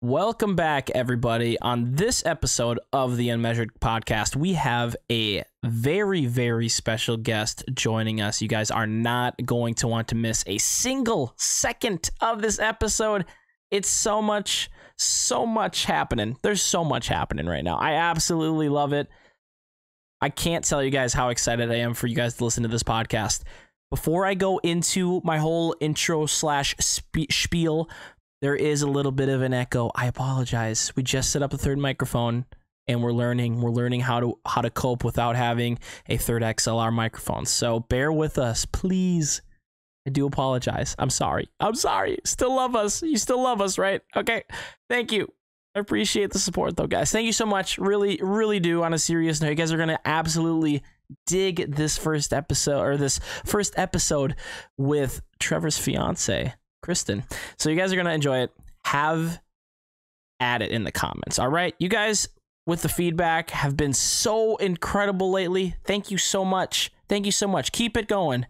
Welcome back, everybody. On this episode of the UnMeasured podcast, we have a very, very special guest joining us. You guys are not going to want to miss a single second of this episode. It's so much happening. There's so much happening right now. I absolutely love it. I can't tell you guys how excited I am for you guys to listen to this podcast. Before I go into my whole intro / spiel, there is a little bit of an echo. I apologize. We just set up a third microphone and we're learning how to cope without having a third XLR microphone. So bear with us, please. I do apologize. I'm sorry. Still love us. You still love us, right? Okay. Thank you. I appreciate the support though, guys. Thank you so much. Really, really do. On a serious note, you guys are going to absolutely dig this first episode with Trevor's fiance, Kristen. So you guys are going to enjoy it. Have at it in the comments. All right. You guys with the feedback have been so incredible lately. Thank you so much. Thank you so much. Keep it going.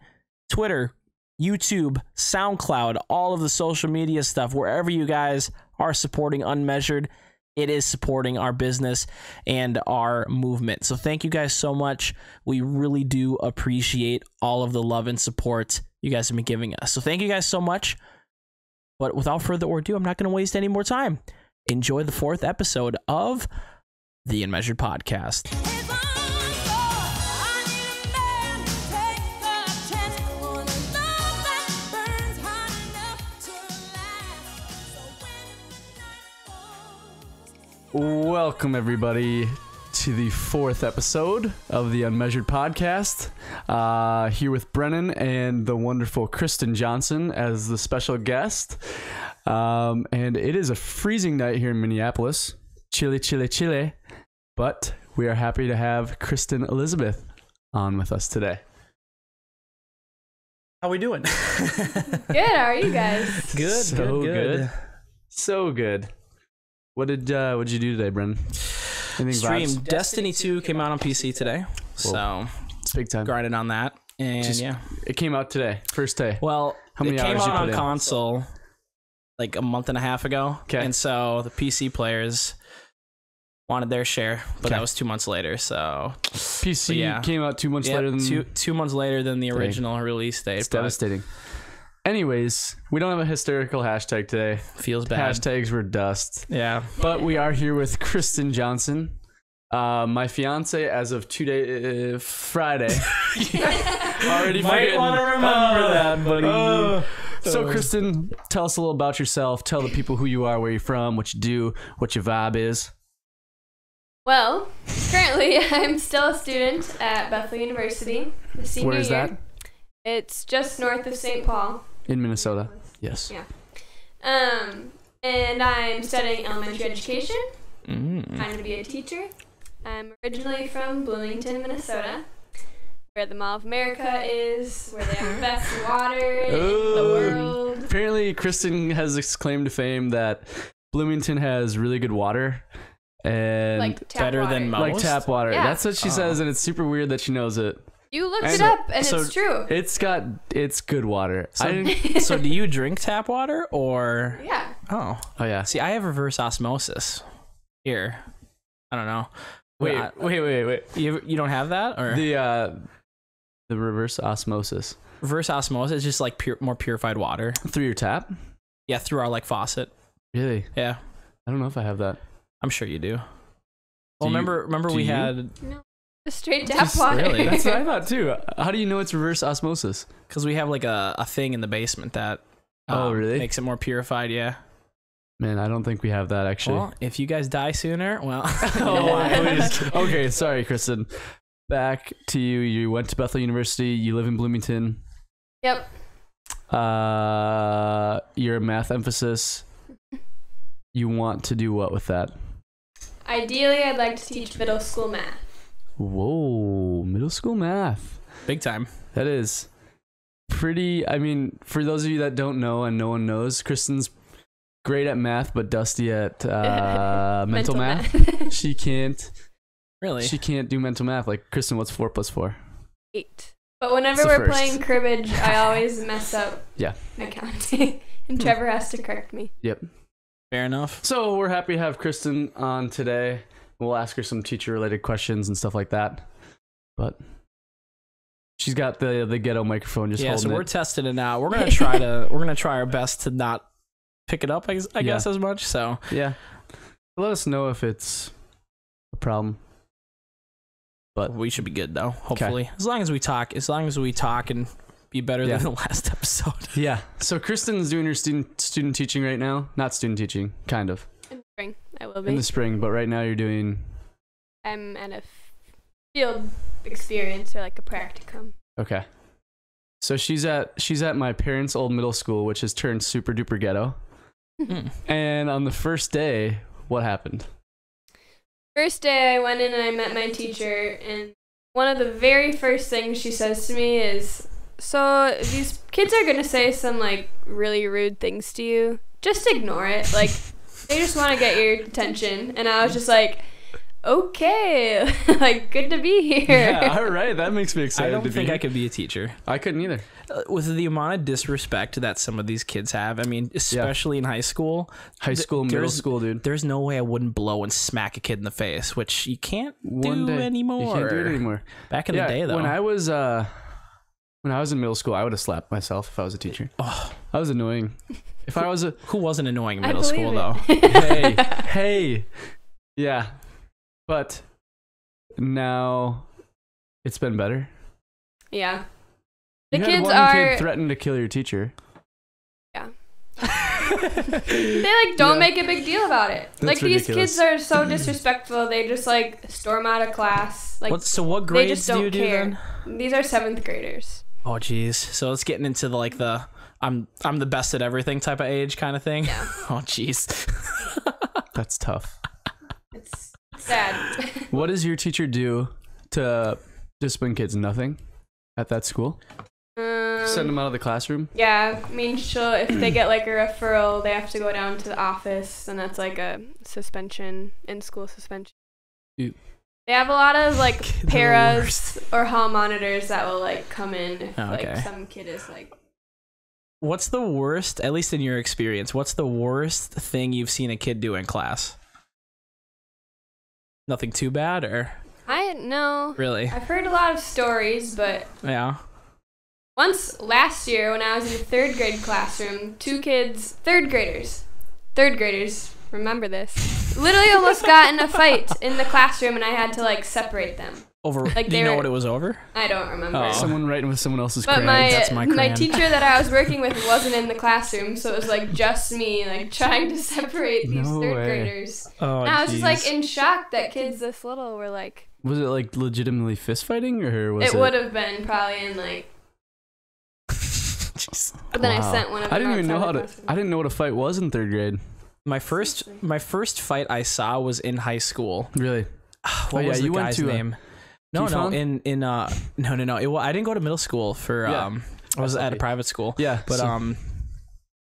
Twitter, YouTube, SoundCloud, all of the social media stuff, wherever you guys are supporting UnMeasured, it is supporting our business and our movement. So thank you guys so much. We really do appreciate all of the love and support you guys have been giving us. So thank you guys so much. But without further ado, I'm not going to waste any more time. Enjoy the 4th episode of the UnMeasured podcast. Welcome, everybody, to the 4th episode of the UnMeasured podcast. Here with Brennan and the wonderful Kristen Johnson as the special guest. And it is a freezing night here in Minneapolis. Chilly, chilly, chilly. But we are happy to have Kristen Elizabeth on with us today. How we doing? Good. How are you guys? Good. So good. What'd you do today, Brennan? Stream Destiny 2 came out on PC today, so it's big time. Grinding on that, and it came out today, first day. Well, how many it came hours out you put on in? console like a month and a half ago, and so the PC players wanted their share, but that was 2 months later. So PC came out 2 months later than 2 months later than the original release date. It's devastating. Anyways, we don't have a hysterical hashtag today. Feels bad. Hashtags were dust. Yeah. But we are here with Kristen Johnson, my fiance as of Friday. Already might want to remember that, buddy. So Kristen, tell us a little about yourself. Tell the people who you are, where you're from, what you do, what your vibe is. Well, currently I'm still a student at Bethel University, the senior year. Where is that? It's just north of St. Paul. In Minnesota. Yes. Yeah. And I'm studying elementary education. Trying to be a teacher. I'm originally from Bloomington, Minnesota, where the Mall of America is, where they have the best water in the world. Apparently, Kristen has this claim to fame that Bloomington has really good water. And like better water. than most? Like tap water. Yeah. That's what she says, and it's super weird that she knows it. You looked it up, and it's true. It's good water. So do you drink tap water or? Yeah. Oh yeah. See, I have reverse osmosis here. I don't know. Wait. You don't have that, or the reverse osmosis? Reverse osmosis is just like more purified water Through your tap? Yeah, through our like faucet. Really? Yeah. I don't know if I have that. I'm sure you do. Well, remember we had No. Straight tap water. Really? That's what I thought too. How do you know it's reverse osmosis? Because we have like a thing in the basement that really makes it more purified. Yeah. Man, I don't think we have that actually. Well, if you guys die sooner, well. Okay, sorry, Kristen. Back to you. You went to Bethel University. You live in Bloomington. Yep. You're a math emphasis. You want to do what with that? Ideally, I'd like to teach middle school math. Whoa, middle school math. Big time. That is pretty, I mean, for those of you that don't know and no one knows, Kristen's great at math, but dusty at mental math. She can't do mental math. Like, Kristen, what's 4 + 4? 8. But whenever we're playing cribbage, I always mess up Yeah. my counting. And Trevor has to correct me. Yep. Fair enough. So we're happy to have Kristen on today. We'll ask her some teacher-related questions and stuff like that. But she's got the ghetto microphone just holding so we're it. testing it out. We're gonna try our best to not pick it up, I guess, as much. So yeah, let us know if it's a problem. But we should be good though. Hopefully, as long as we talk and be better than the last episode. Yeah. So Kristen's doing her student teaching right now. Not student teaching, kind of. In the spring, I will be. In the spring, but right now you're doing. I'm at a field experience or like a practicum. Okay. So she's at my parents' old middle school, which has turned super duper ghetto. And on the first day, what happened? First day, I went in and I met my teacher, and one of the very first things she says to me is, "So these kids are gonna say some like really rude things to you. Just ignore it. Like they just want to get your attention." And I was just like, "Okay, like good to be here." Yeah, all right, that makes me excited. I don't think I could be a teacher. I couldn't either. With the amount of disrespect that some of these kids have, I mean, especially in high school, middle school, dude. There's no way I wouldn't blow and smack a kid in the face, which you can't do anymore. You can't do it anymore. Back in the day, though. When I was in middle school, I would have slapped myself if I was a teacher. Oh, I was annoying. If I was who wasn't annoying in middle school it. though? hey, yeah, but now it's been better. Yeah. The you kids had one kid threaten to kill your teacher. Yeah. They like don't make a big deal about it. That's like ridiculous. These kids are so disrespectful. They just like storm out of class. Like what grades they just don't do you care. do then? These are 7th graders. Oh geez. So it's getting into the I'm the best at everything type of age kind of thing. Yeah. Oh geez. That's tough. It's sad. What does your teacher do to discipline kids? Nothing at that school? Send them out of the classroom? Yeah, I mean, if they get like a referral, they have to go down to the office, and that's like a suspension, in-school suspension. They have a lot of like paras or hall monitors that will like come in if like some kid is like. What's the worst, at least in your experience, what's the worst thing you've seen a kid do in class? Nothing too bad, or? I know. Really? I've heard a lot of stories, but. Yeah. Once last year when I was in the 3rd grade classroom, 2 kids, 3rd graders, remember this, literally almost got in a fight in the classroom, and I had to like separate them. Over? Like, do you know what it was over? I don't remember. Oh. Someone writing with someone else's but crayon. That's my my crayon. teacher that I was working with wasn't in the classroom, so it was like just me like trying to separate these No 3rd way. graders. Oh, and I was just like in shock that kids this little were like. Was it like legitimately fist fighting, or was it? It would have been probably in like. But then I sent one of them. I didn't even know I didn't know what a fight was in 3rd grade. My first fight I saw was in high school. Really? What was the guy's name? No, T-Fon? no. I didn't go to middle school for I was at a private school. Yeah, but so I you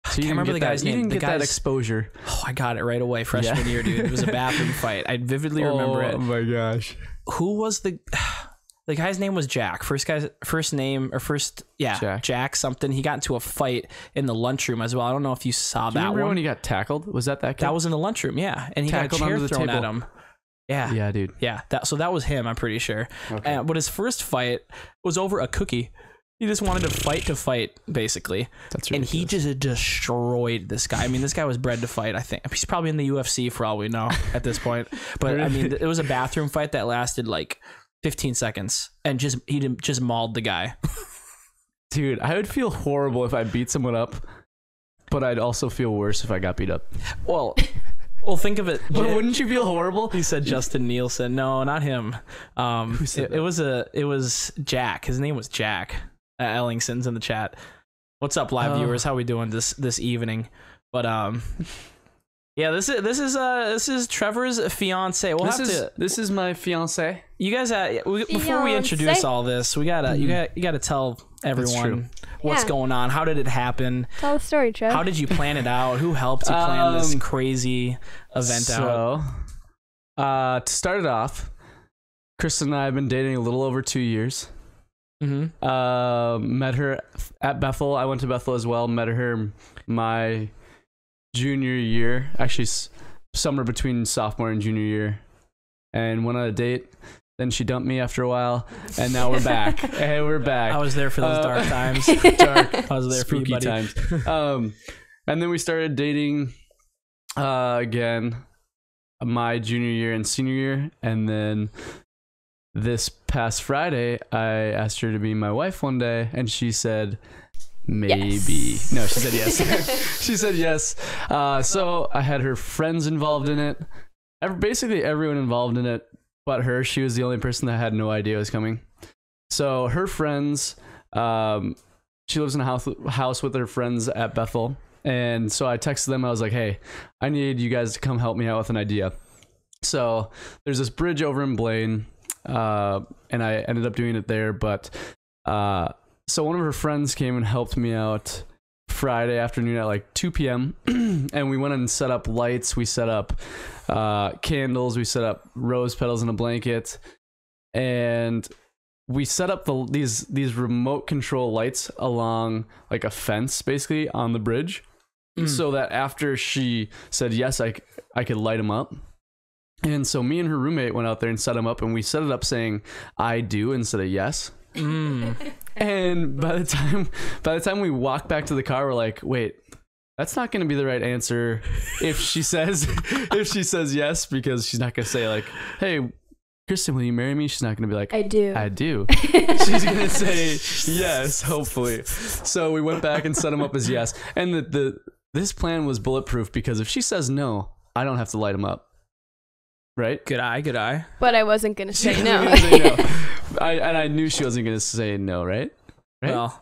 can't remember the guy's name. You didn't The get that guy's exposure. Oh, I got it right away freshman year, dude. It was a bathroom fight. I vividly remember it. Oh my gosh. Who was the guy's name was Jack. Jack something. He got into a fight in the lunchroom as well. I don't know if you saw Do you that remember one. when he got tackled? Was that kid? That was in the lunchroom, yeah. And he Tackled got a chair under the thrown table. at him. Yeah. Yeah, dude. Yeah. That was him, I'm pretty sure. Okay. But his first fight was over a cookie. He just wanted to fight, basically. That's ridiculous. And he just destroyed this guy. I mean, this guy was bred to fight, I think. He's probably in the UFC for all we know at this point. But, I mean, it was a bathroom fight that lasted like 15 seconds. And he just mauled the guy. Dude, I would feel horrible if I beat someone up, but I'd also feel worse if I got beat up. Well, think of it. But wouldn't you feel horrible? He said Justin Nielsen. No, not him. Who said that? It was Jack. His name was Jack. Ellingson's in the chat. What's up, live viewers? How we doing this evening? But yeah, this is Trevor's fiance. This is my fiance. You guys, before we introduce all this, you gotta tell everyone what's going on. How did it happen? Tell the story, Trev. How did you plan it out? Who helped you plan this crazy event out? To start it off, Kristen and I have been dating a little over 2 years. Mm-hmm. Met her at Bethel. I went to Bethel as well. Met her my junior year, actually summer between sophomore and junior year, and went on a date. Then she dumped me after a while, and now we're back. Hey, we're back. I was there for those dark times. I was there for you, spooky buddy. times. And then we started dating again my junior year and senior year, and then this past Friday I asked her to be my wife one day, and she said maybe. Yes. No, she said yes. She said yes. So I had her friends involved in it. Basically everyone involved in it but her. She was the only person that had no idea it was coming. So her friends, she lives in a house with her friends at Bethel. And so I texted them. I was like, hey, I need you guys to come help me out with an idea. So there's this bridge over in Blaine, and I ended up doing it there. But so one of her friends came and helped me out Friday afternoon at like 2 p.m. and we went and set up lights. We set up candles. We set up rose petals in a blanket. And we set up these remote control lights along like a fence basically on the bridge. So that after she said yes, I could light them up. And so me and her roommate went out there and set them up, and we set it up saying I do instead of yes. And by the time we walk back to the car, we're like, wait, that's not going to be the right answer if she says yes, because she's not going to say like, hey, Kristen, will you marry me? She's not going to be like, I do. I do. She's going to say yes, hopefully. So we went back and set them up as yes. And this plan was bulletproof, because if she says no, I don't have to light them up. Right? Good eye. But I wasn't going to say no. I knew she wasn't going to say no, right? Well,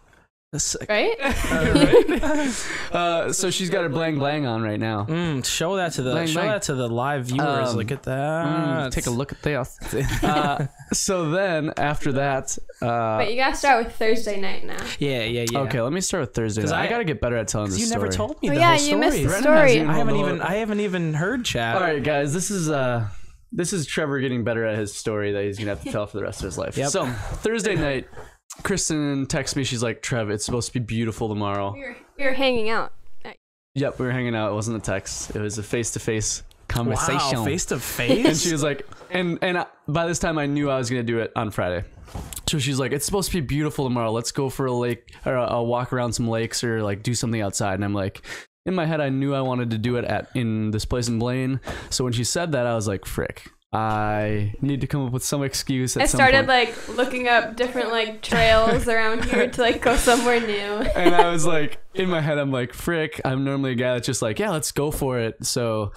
right? Right? So she's got her blang blang on right now. Show that to the that to the live viewers. Look at that. Take a look at that. So then after that, But you gotta start with Thursday night now. Yeah. Okay, let me start with Thursday. I gotta get better at telling this You story. never told me Oh the yeah, whole story. you missed the Brennan story. hasn't I haven't even heard chat. All right, guys, this is Trevor getting better at his story that he's gonna have to tell for the rest of his life. Yep. So Thursday night, Kristen texts me. She's like, Trev, it's supposed to be beautiful tomorrow. We were hanging out. Yep, we were hanging out. It wasn't a text. It was a face-to-face conversation. Wow, face to face. And she was like, by this time I knew I was gonna do it on Friday. So she's like, it's supposed to be beautiful tomorrow. Let's go for a lake or a walk around some lakes or like do something outside. And I'm like, in my head, I knew I wanted to do it in this place in Blaine. So when she said that, I was like, frick. I need to come up with some excuse. I started like looking up different like trails around here to like go somewhere new. And I was like, in my head, I'm like, frick, I'm normally a guy that's just like, yeah, let's go for it. So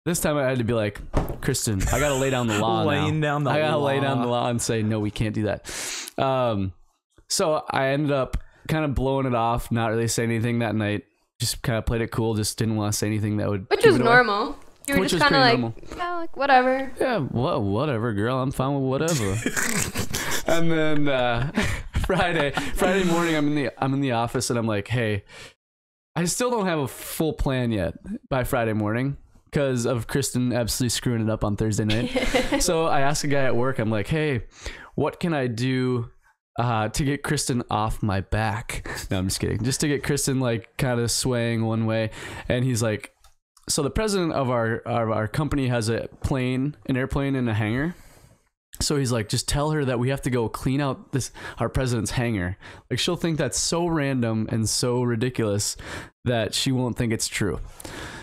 this time I had to be like, Kristen, I gotta lay down the law. Lay down the law and say, no, we can't do that. So I ended up kind of blowing it off, not really saying anything that night. Just kind of played it cool. Just didn't want to say anything that would. Which was normal. You were Which just was kind of like, normal. yeah, like whatever. Yeah, whatever, girl. I'm fine with whatever. And then Friday morning, I'm in the office, and I'm like, hey, I still don't have a full plan yet by Friday morning because of Kristen absolutely screwing it up on Thursday night. So I asked a guy at work, I'm like, hey, what can I do to get Kristen off my back? No, I'm just kidding. Just to get Kristen like kind of swaying one way. And he's like, so the president of our company has an airplane in a hangar. So he's like, just tell her that we have to go clean out our president's hangar. Like, she'll think that's so random and so ridiculous that she won't think it's true.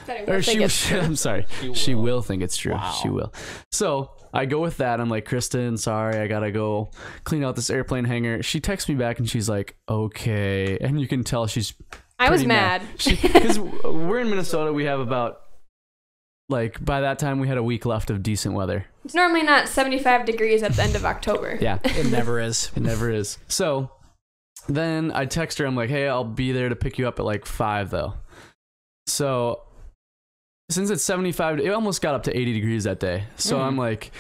I'm sorry. She will think it's true. Wow. She will. So I go with that. I'm like, Kristen, sorry, I gotta go clean out this airplane hangar. She texts me back and she's like, okay. And you can tell I was mad. Because we're in Minnesota. We have about, like, by that time we had a week left of decent weather. It's normally not 75 degrees at the end of October. Yeah. It never is. It never is. So then I text her. I'm like, hey, I'll be there to pick you up at like 5 though. So since it's 75, it almost got up to 80 degrees that day. So I'm like,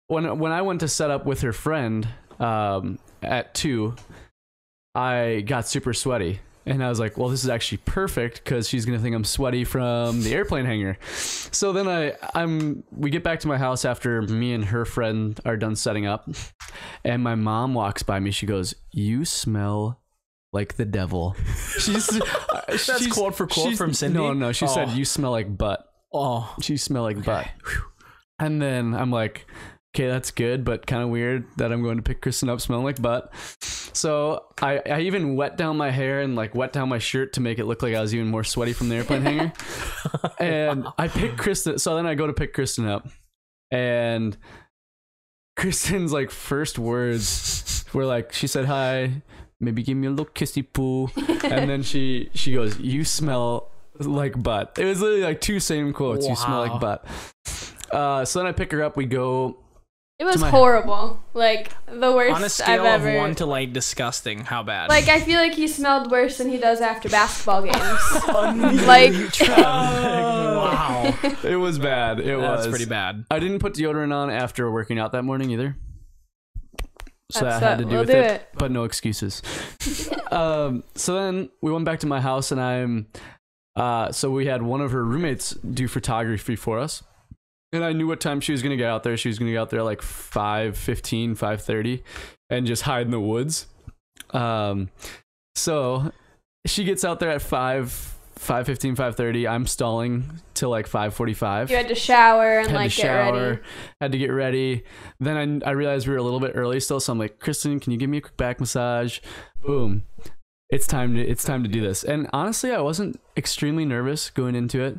when I went to set up with her friend at 2, I got super sweaty. And I was like, well, this is actually perfect because she's going to think I'm sweaty from the airplane hangar. So then we get back to my house after me and her friend are done setting up. And my mom walks by me. She goes, you smell like the devil. That's quote for quote from Cindy? No, she said, you smell like butt. Oh. She smell like butt. And then I'm like, okay, that's good, but kind of weird that I'm going to pick Kristen up smelling like butt. So I even wet down my hair and like wet down my shirt to make it look like I was even more sweaty from the airplane hanger. And I picked Kristen. So then I go to pick Kristen up, and Kristen's like first words were like, she said, hi, maybe give me a little kissy poo. And then she goes, you smell like butt. It was literally like 2 same quotes. Wow. You smell like butt. So then I pick her up. We go. It was horrible. Like, the worst on a scale I've ever. of 1 to like disgusting. How bad? Like, I feel like he smelled worse than he does after basketball games. Like, wow. It was bad. That's pretty bad. I didn't put deodorant on after working out that morning either. So that had to do with it. But no excuses. So then we went back to my house, and so we had one of her roommates do photography for us. And I knew what time she was going to get out there. She was going to get out there like 5:15, 5:30 and just hide in the woods. So she gets out there at 5:15, 5:30. I'm stalling till like 5:45. You had to shower and get ready. Had to get ready. Then I realized we were a little bit early still. So I'm like, Kristen, can you give me a quick back massage? Boom. It's time to do this. And honestly, I wasn't extremely nervous going into it.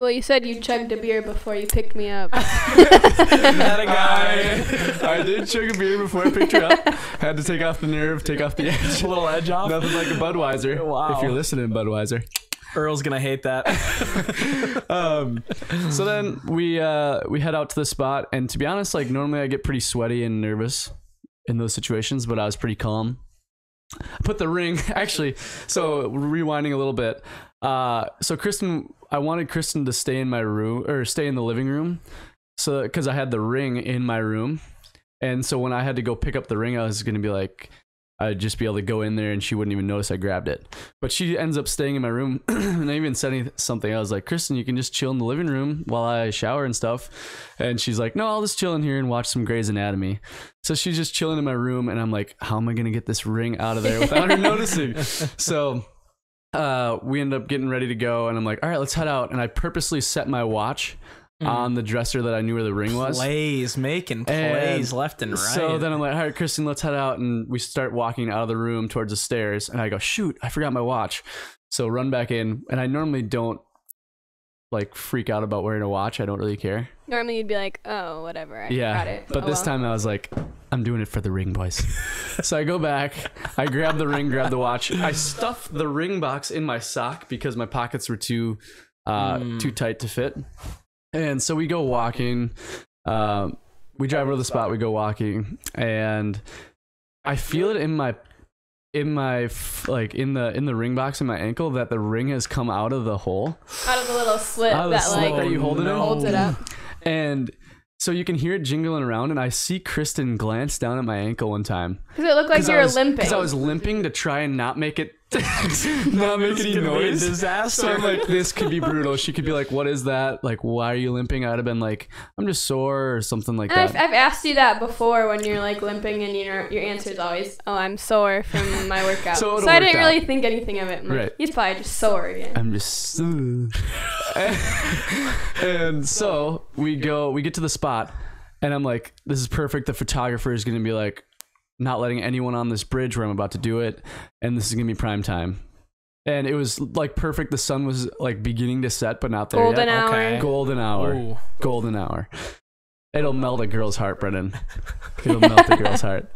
Well, you said you chugged a beer before you picked me up. That a guy. I did chug a beer before I picked her up. Had to take off the nerve, take off the edge. A little edge off. Nothing like a Budweiser. Wow. If you're listening, Budweiser. Earl's gonna hate that. So then we head out to the spot, and to be honest, like normally I get pretty sweaty and nervous in those situations, but I was pretty calm. I put the ring actually. So rewinding a little bit. So Kristen, I wanted Kristen to stay in my room or stay in the living room. So, cause I had the ring in my room. And so when I had to go pick up the ring, I was going to be like, I'd just be able to go in there and she wouldn't even notice I grabbed it. But she ends up staying in my room. And I even said something. I was like, Kristen, you can just chill in the living room while I shower and stuff. And she's like, no, I'll just chill in here and watch some Grey's Anatomy. So she's just chilling in my room. And I'm like, how am I going to get this ring out of there without her noticing? So we end up getting ready to go, and I'm like, all right, let's head out. And I purposely set my watch on the dresser that I knew where the ring was. Making plays left and right. So then I'm like, all right, Kristen, let's head out. And we start walking out of the room towards the stairs. And I go, shoot, I forgot my watch. So run back in. And I normally don't like freak out about wearing a watch. I don't really care. Normally you'd be like, oh, whatever. I got it. But this time I was like, I'm doing it for the ring, boys. So I go back, I grab the ring, grab the watch. I stuff the ring box in my sock because my pockets were too tight to fit. And so we go walking. We drive over to the spot. We go walking, and I feel it in the ring box in my ankle that the ring has come out of the hole, out of the little slit that you hold it in. Holds it up. And so you can hear it jingling around, and I see Kristen glance down at my ankle one time. Because it looked like you were limping. Because I was limping to try and not make it not make any noise. Disaster. So I'm like, this could be brutal. She could be like, what is that? Like, why are you limping? I'd have been like, I'm just sore or something like that. I've asked you that before when you're like limping, and your answer is always, oh, I'm sore from my workout. So I didn't really think anything of it. I'm like, he's probably just sore again. I'm just and so we get to the spot, and I'm like, this is perfect. The photographer is going to be like, not letting anyone on this bridge where I'm about to do it, and this is gonna be prime time. And it was like perfect. The sun was like beginning to set, but not there Golden yet. hour. Okay. Golden hour. Ooh. Golden hour. It'll melt a girl's heart, Brennan. It'll melt a girl's heart.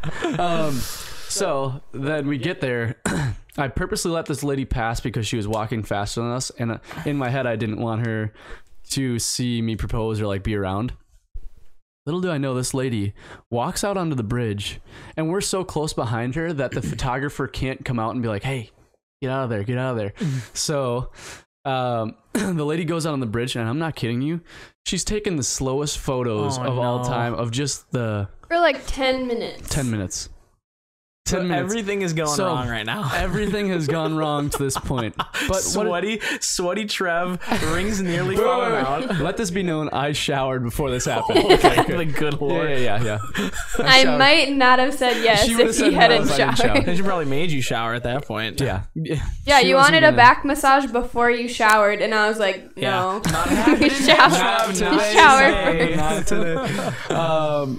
So then we get there. I purposely let this lady pass because she was walking faster than us, and in my head I didn't want her to see me propose or like be around. Little do I know, this lady walks out onto the bridge, and we're so close behind her that the photographer can't come out and be like, hey, get out of there, get out of there. So the lady goes out on the bridge, and I'm not kidding you, she's taken the slowest photos of all time of just the... For like 10 minutes. 10 minutes. 10 minutes. Everything is going wrong right now. Everything has gone wrong to this point. But sweaty Trev, rings nearly falling out. Let this be known, I showered before this happened. Okay. The good Lord. Yeah. I might not have said yes if he hadn't showered. She probably made you shower at that point. Yeah. Yeah, you wanted a back massage before you showered, and I was like, no. Not happening. Shower. Not today.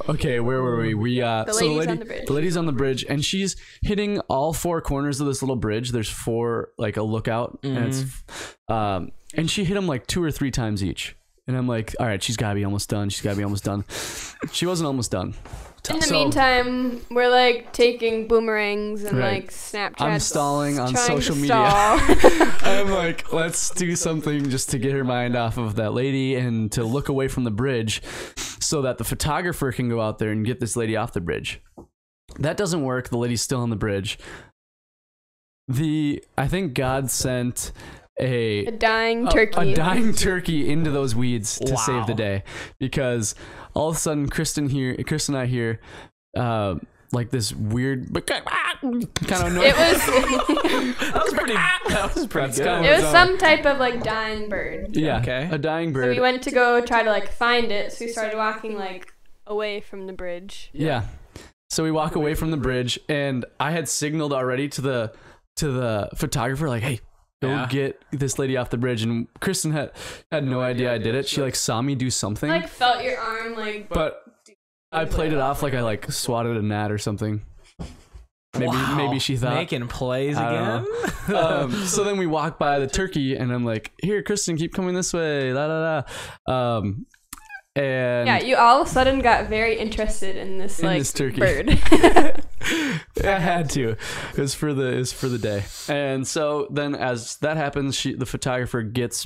Okay, where were we? The lady's on the bridge, and she's hitting all four corners of this little bridge. There's four, like a lookout, and it's, and she hit them like 2 or 3 times each. And I'm like, all right, she's gotta be almost done. She wasn't almost done. In the meantime, we're like taking boomerangs and like Snapchats. I'm stalling on social media. I'm like, let's do something just to get her mind off of that lady and to look away from the bridge so that the photographer can go out there and get this lady off the bridge. That doesn't work. The lady's still on the bridge. I think God sent a dying turkey into those weeds to save the day, because all of a sudden Kristen and I hear like this weird kind of noise. That was pretty good. It was some type of like dying bird. Yeah, okay. A dying bird. So we went to go try to like find it, so we started walking like away from the bridge. Yeah. So we walk away from the bridge, and I had signaled already to the photographer, like, hey, go get this lady off the bridge. And Kristen had no idea I did it. She like saw me do something. I, like, felt your arm like. But I played it off like I like swatted a gnat or something. Maybe she thought making plays again. So then we walk by the turkey, and I'm like, here, Kristen, keep coming this way. La la la. And yeah, you all of a sudden got very interested in this turkey bird. I had to. It was for the day. And so then as that happens, the photographer gets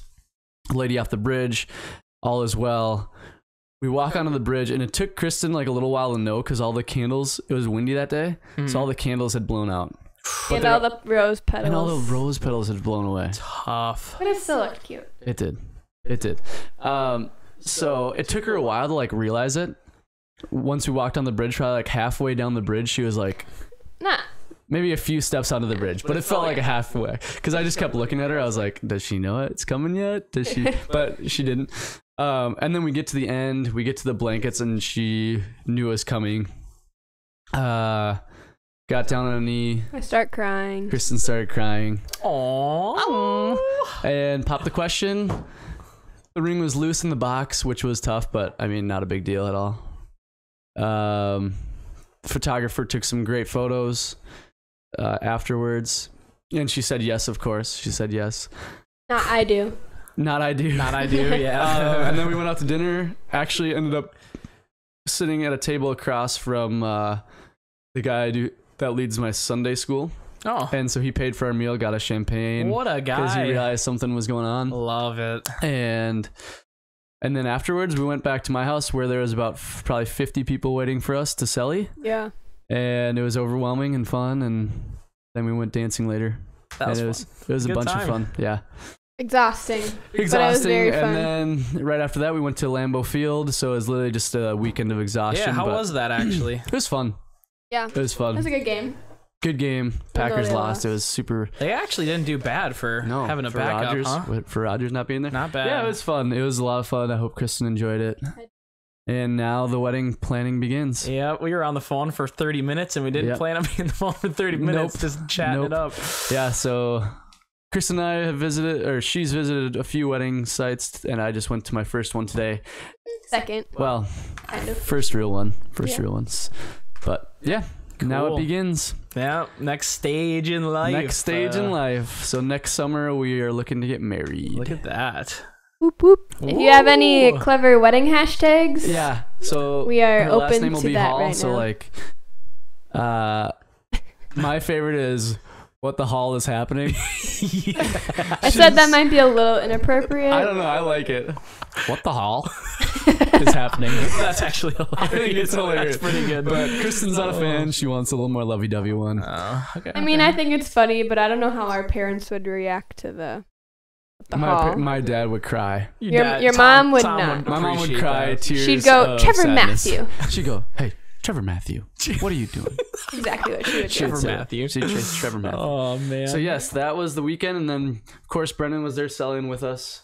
the lady off the bridge. All is well. We walk onto the bridge, and it took Kristen like a little while to know, because all the candles, it was windy that day, so all the candles had blown out. And all the rose petals. And all the rose petals had blown away. Tough. But it still looked cute. It did. So it took her a while to like realize it. Once we walked on the bridge, probably like halfway down the bridge, she was like, nah. Maybe a few steps onto the bridge, but it felt like a halfway, because I just kept looking at her. I was like, does she know it's coming yet? Does she? But she didn't. And then we get to the end, we get to the blankets, and she knew it was coming. Got down on a knee. I start crying. Kristen started crying. Aww. And popped the question. The ring was loose in the box, which was tough, but I mean, not a big deal at all. Photographer took some great photos afterwards, and she said yes, of course. She said yes. Not I do, yeah. And then we went out to dinner. Actually ended up sitting at a table across from the guy that leads my Sunday school. Oh. And so he paid for our meal, got us champagne. What a guy. Because he realized something was going on. Love it. And then afterwards, we went back to my house, where there was about probably 50 people waiting for us to celly. Yeah. And it was overwhelming and fun. And then we went dancing later. That was fun. It was a bunch of fun. Yeah. Exhausting. But it was very fun. And then right after that, we went to Lambeau Field. So it was literally just a weekend of exhaustion. Yeah, how was that actually? It was fun. Yeah. It was fun. It was a good game. Good game. Packers lost. It was super. They actually didn't do bad for having a backup, Rodgers, huh? For Rodgers not being there. Not bad. Yeah, it was fun. It was a lot of fun. I hope Kristen enjoyed it. And now the wedding planning begins. Yeah, we were on the phone for 30 minutes, and we didn't plan on being on the phone for 30 minutes, just chatting it up. Yeah, so Kristen and I have visited, or she's visited a few wedding sites, and I just went to my first one today. Second. Well, kind of. First real one. Real ones. But yeah. Cool. Now it begins. Yeah, next stage in life. So next summer we are looking to get married. Look at that. Whoop whoop. If you have any clever wedding hashtags, yeah. So we are open last name will to be that Hall, right so now. like, my favorite is what the hall is happening. I said that might be a little inappropriate. I don't know. I like it. What the hall is happening? That's actually hilarious. I think it's hilarious. That's pretty good. But Kristen's not a fan. She wants a little more lovey-dovey one. Okay. I mean, I think it's funny, but I don't know how our parents would react to the hall. My dad would cry. Your mom would not. My mom would cry tears. She'd go, Trevor sadness. Matthew. She'd go, hey, Trevor Matthew. What are you doing? Exactly what she would do. Trevor Matthew. Trevor Matthew. Oh man. So yes, that was the weekend, and then of course Brennan was there selling with us.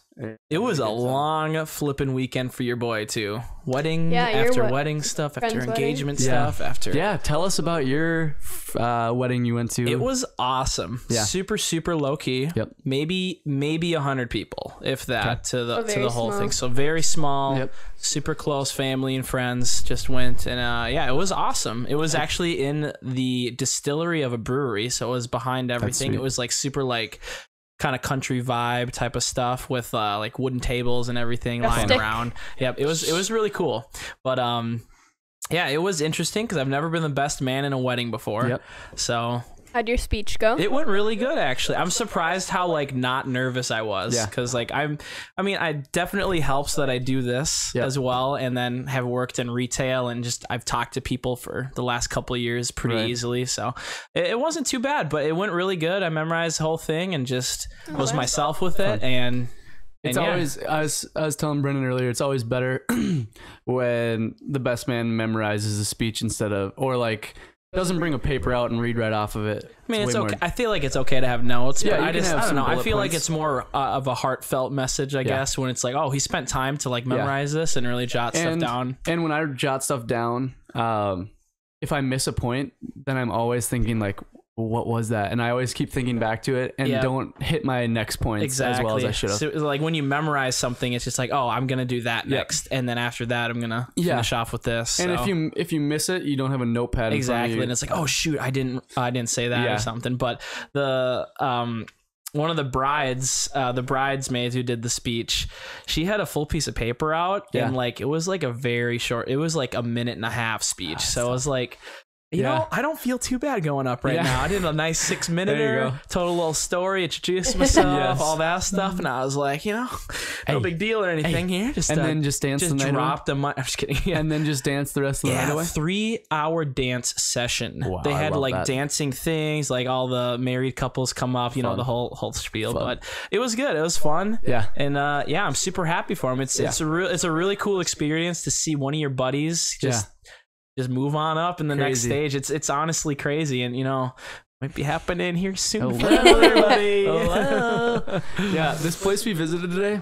It was a long flipping weekend for your boy too. Wedding Yeah, after wedding stuff, after friend's engagement wedding? stuff, after Yeah, tell us about your wedding you went to. It was awesome. Yeah. Super low key. Yep. Maybe 100 people, if that, to the very whole small. thing. So very small. Yep. Super close family and friends just went, and yeah, it was awesome. It was actually in the distillery of a brewery, so it was behind everything. sweet. It was like super like kind of country vibe type of stuff with like wooden tables and everything lying Rustic. around. Yep, it was really cool. But yeah, it was interesting because I've never been the best man in a wedding before. Yep. So How'd your speech go? it went really good, actually. I'm surprised how like not nervous I was. Yeah. Because like I mean, it definitely helps that I do this Yep. as well, and then have worked in retail and just I've talked to people for the last couple of years pretty Right. easily. So it wasn't too bad, but it went really good. I memorized the whole thing and just was that's myself with it, and It's yeah. always, I was telling Brennan earlier, it's always better when the best man memorizes a speech instead of, or like doesn't bring a paper out and read right off of it. I mean, it's way okay. more- I feel like it's okay to have notes, Yeah, but you I can just, have I don't some know. I bullet feel like points. it's more of a heartfelt message, I guess, when it's like, oh, he spent time to like memorize this and really jot stuff down. And when I jot stuff down, if I miss a point, then I'm always thinking like, what was that? And I always keep thinking back to it and Yeah. don't hit my next points as well as I should have. So, like when you memorize something, it's just like, oh, I'm gonna do that next, and then after that, I'm gonna finish off with this. And so. if you miss it, you don't have a notepad. In front of Exactly, you. and it's like, oh shoot, I didn't say that Yeah. or something. But the one of the bridesmaids who did the speech, she had a full piece of paper out, Yeah. and like it was like a very short, it was like a 1.5-minute speech. So it was like, you Yeah. know, I don't feel too bad going up right Yeah. now. I did a nice 6-minute, There you go. told a little story, introduced myself, Yes. all that stuff, and I was like, you know, no Hey. big deal or anything here. Just and then just dance just the night away? dropped the mic. I'm just kidding. Yeah. And then just dance the rest of the night Yeah, away. 3-hour dance session. Wow, they I had love like that. dancing things, like all the married couples come up, you know, Fun. the whole spiel. Fun. But it was good. It was fun. Yeah. And yeah, I'm super happy for him. It's a really cool experience to see one of your buddies just move on up in the next Crazy. stage. It's honestly crazy, and you know, might be happening here soon. Hello. Everybody. Hello. Yeah, this place we visited today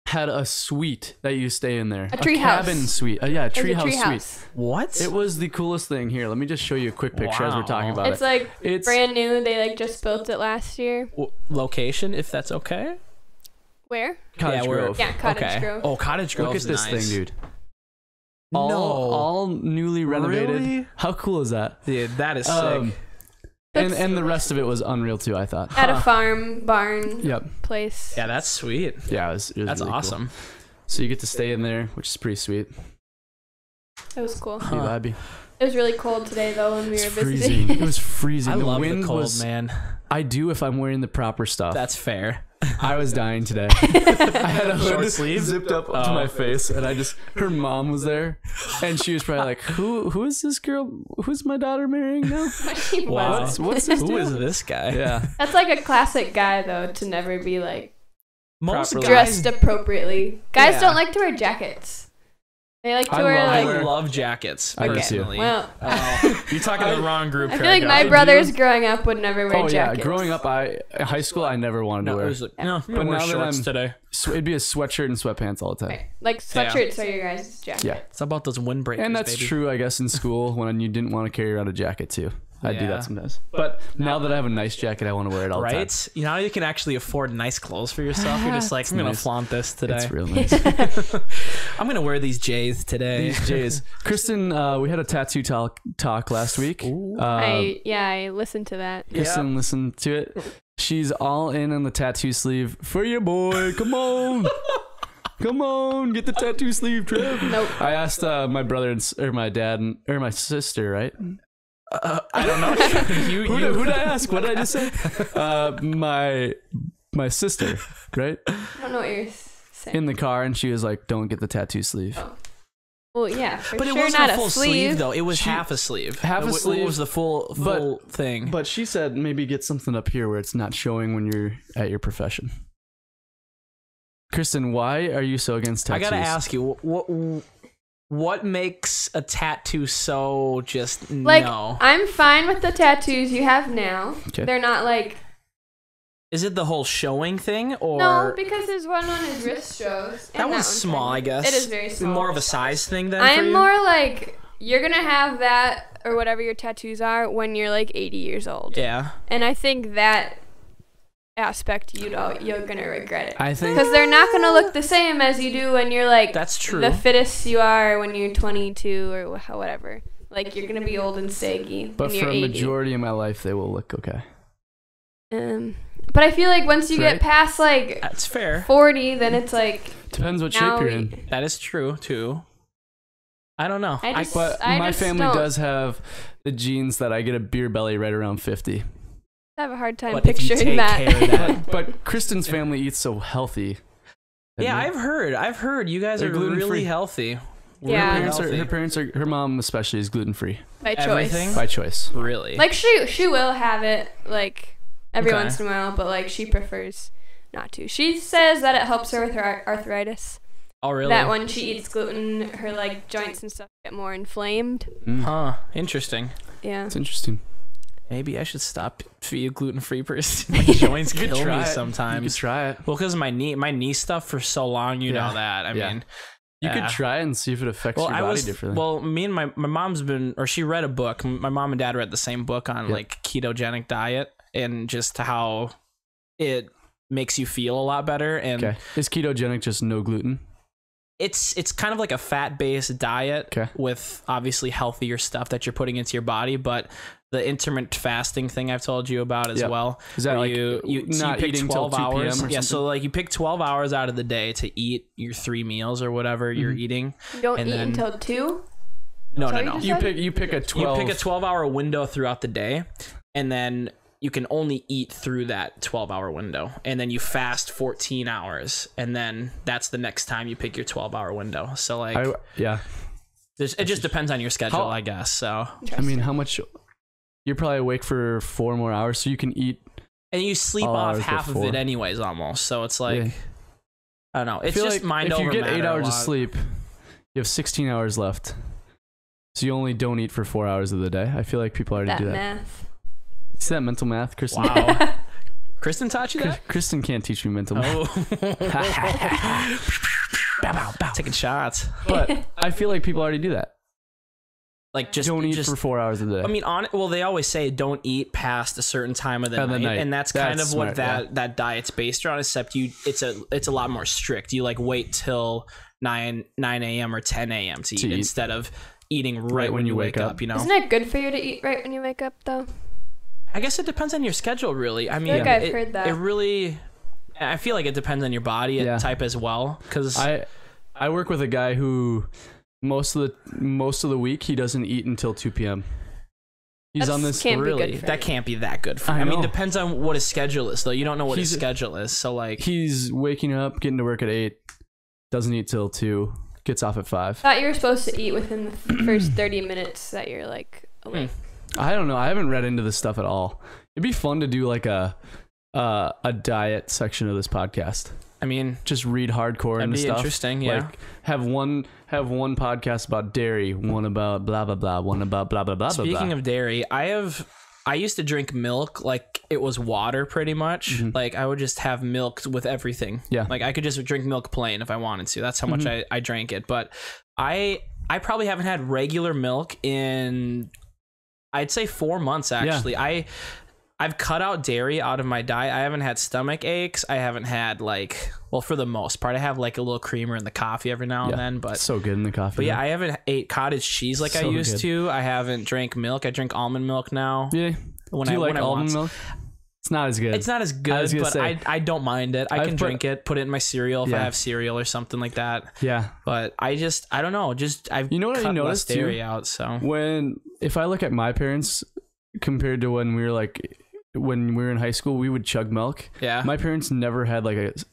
had a suite that you stay in there. A tree house. Cabin suite. Yeah, There's a treehouse tree suite. house. What? It was the coolest thing. Here, let me just show you a quick picture as we're talking Wow. about It's it. like It's brand new. They like just built it last year. Location, if that's okay. Where? Cottage Grove. Yeah, Cottage Grove. Oh, Cottage Grove. Look at this nice. thing, dude. No. All newly renovated. Really? How cool is that? Dude, that is sick. And That's- and the rest of it was unreal too, I thought. At a farm barn Yep. place. Yeah, that's sweet. Yeah, it was That's really cool. awesome. So you get to stay in there, which is pretty sweet. It was cool. Pretty vibey. It was really cold today though when we It's were freezing. visiting. It was freezing. I the love wind the cold, was, man. I do if I'm wearing the proper stuff. That's fair. I was dying today. I had a Short hood sleeve? zipped up to my face, and her mom was there, and she was probably like, "Who is this girl? Who's my daughter marrying now? Wow. What's this? Who deal?" is this guy? Yeah, That's like a classic guy though to never be like Most Properly. guys. dressed appropriately. Guys Yeah. don't like to wear jackets. They like to I wear love like. I love jackets. I do too. Personally. Well, You're talking to the wrong group. I feel like my I brothers growing up would never wear Oh yeah, jackets. growing up, in high school, I never wanted to No, wear. it was like, no, But wear now that shorts I'm- today. It'd be a sweatshirt and sweatpants all the time. Right. Like sweatshirts are your guys' jackets. Yeah. It's about those windbreakers, And that's baby. true, I guess, in school when you didn't want to carry around a jacket too. I do Yeah. that sometimes. But now that I have a nice jacket, I want to wear it all the time. Right? You know, you can actually afford nice clothes for yourself. You're just like, I'm going nice. to flaunt this today. It's real nice. I'm going to wear these J's today. These J's. Kristen, we had a tattoo talk last week. I listened to that. Kristen listened to it. She's all in on the tattoo sleeve for your boy. Come on. Come on, get the tattoo sleeve, Trev. Nope. I asked my brother or my dad or my sister, right? I don't know. Who'd I ask? What did I just say? My sister, right? I don't know what you're saying. In the car, and she was like, "Don't get the tattoo sleeve." Well, yeah, for But it sure wasn't not a full sleeve, sleeve though. It was half a sleeve. Half a It sleeve. was the full thing. But she said maybe get something up here where it's not showing when you're at your profession. Kristen, why are you so against I tattoos? got to ask you, what makes a tattoo so just Like, no? I'm fine with the tattoos you have now. Okay. They're not like... Is it the whole showing thing, or No, because there's one on his wrist shows. that one's small? I guess It is very small. More of a size thing then. for I'm you? more like, you're going to have that or whatever your tattoos are when you're like 80 years old. Yeah. And I think that aspect, you're going to regret it. I think Because they're not going to look the same as you do when you're like That's true. the fittest you are when you're 22 or whatever. Like, you're going to be old and saggy but when you're for a 80. majority of my life, they will look okay. But I feel like once you Right. get past like That's fair. 40, then it's like Depends what shape now you're in. That is true too. I don't know. But I my just family don't does have the genes that I get a beer belly right around 50. have a hard time But if you picturing take that. care of that. But Kristen's family eats so healthy. Yeah, Isn't it? I've heard you guys They're are gluten-free. really healthy. Yeah. Her parents are, her mom especially is gluten free By choice. Everything? by choice. Really. Like she will have it like every Okay. once in a while, but like she prefers not to. She says that it helps her with her arthritis. Oh, really? That when she eats gluten, her like joints and stuff get more inflamed. Huh. Interesting. Yeah. It's interesting. Maybe I should stop to be a gluten-free person. My joints You could kill try me it. sometimes. You could try it. Well, because my knee stuff for so long, you Yeah. know that. I Yeah. mean, You yeah. could try it and see if it affects your body differently. Well, me and my mom's been, or she read a book. My mom and dad read the same book on like ketogenic diet and just how it makes you feel a lot better. And okay. Is ketogenic just no gluten? it's kind of like a fat-based diet Okay. with obviously healthier stuff that you're putting into your body, but the intermittent fasting thing I've told you about as Yep. well. Is that where like you not pick eating till 12 2 p.m. hours? or something? Yeah, so like you pick 12 hours out of the day to eat your 3 meals or whatever you're eating. You don't And eat then- until 2? No, Sorry, no, no. just- You pick a 12. You pick a 12-hour window throughout the day, and then you can only eat through that 12-hour window, and then you fast 14 hours, and then that's the next time you pick your 12-hour window. So like, yeah. it just depends on your schedule, How- I guess. So I mean, how much? You're probably awake for 4 more hours, so you can eat. and you sleep all off hours half of before. it anyways, almost. So it's like, Yeah. I don't know. I It's feel just like mind if over you get matter 8 a hours of lot. sleep, you have 16 hours left. So you only don't eat for 4 hours of the day. I feel like people already That do that. math. See that mental math, Kristen? Wow. Kristen taught you that? Kristen can't teach me mental math. Oh. Bow, bow, bow. Taking shots. But I feel like people already do that. Like just Don't eat just, for 4 hours a day. I mean, well, they always say don't eat past a certain time of the night, and that's kind That's of what smart, that diet's based around. Except it's a lot more strict. You like wait till 9 a.m. or 10 a.m. to eat instead of eating right when you wake up. You know, Isn't it good for you to eat right when you wake up, though? I guess it depends on your schedule, really. I mean, like I've heard that. It really, I feel like it depends on your body type as well. Because I work with a guy who most of the week he doesn't eat until 2 p.m. He's on this can't be really good for that you. can't be that good for you. I mean, depends on what his schedule is, though. You don't know what his schedule is, so like he's waking up, getting to work at 8, doesn't eat till 2, gets off at 5. Thought you were supposed to eat within the first 30 minutes that you're like awake. I don't know. I haven't read into this stuff at all. It'd be fun to do like a diet section of this podcast. I mean, Just read hardcore that'd into be stuff. interesting. Yeah. Like have one podcast about dairy, one about blah blah blah, one about blah blah blah. Speaking of dairy, I used to drink milk like it was water, pretty much. Like I would just have milk with everything. Yeah. Like I could just drink milk plain if I wanted to. That's how much I drank it. But I probably haven't had regular milk in, I'd say 4 months actually. I've cut out dairy out of my diet. I haven't had stomach aches. I haven't had for the most part, I have like a little creamer in the coffee every now and then. But it's so good in the coffee. But yeah, I haven't ate cottage cheese like I So used good. to. I haven't drank milk. I drink almond milk now. Yeah. When Do you like when almond want. milk? It's not as good. It's not as I good, was gonna but say, I don't mind it. I can drink it, put it in my cereal if I Yeah. have cereal or something like that. yeah. But I don't know. Just I've You know what I cut less noticed, too? dairy out. So If I look at my parents compared to when we were in high school, we would chug milk. yeah, My parents never had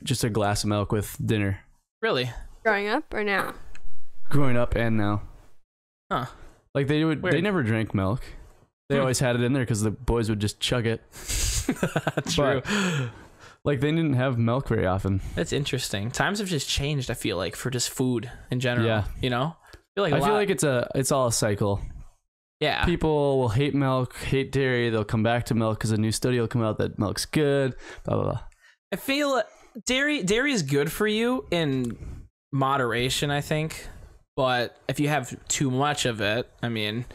just a glass of milk with dinner. really, Growing up or now? Growing up and now. huh? Like they Weird. never drank milk. They always had it in there because the boys would just chug it. True. Like they didn't have milk very often. That's interesting. Times have just changed. I feel like for just food in general. Yeah. You know. I feel like it's all a cycle. Yeah. People will hate milk, hate dairy. They'll come back to milk because a new study will come out that milk's good. Blah blah blah. I feel dairy is good for you in moderation, I think. But if you have too much of it, I mean,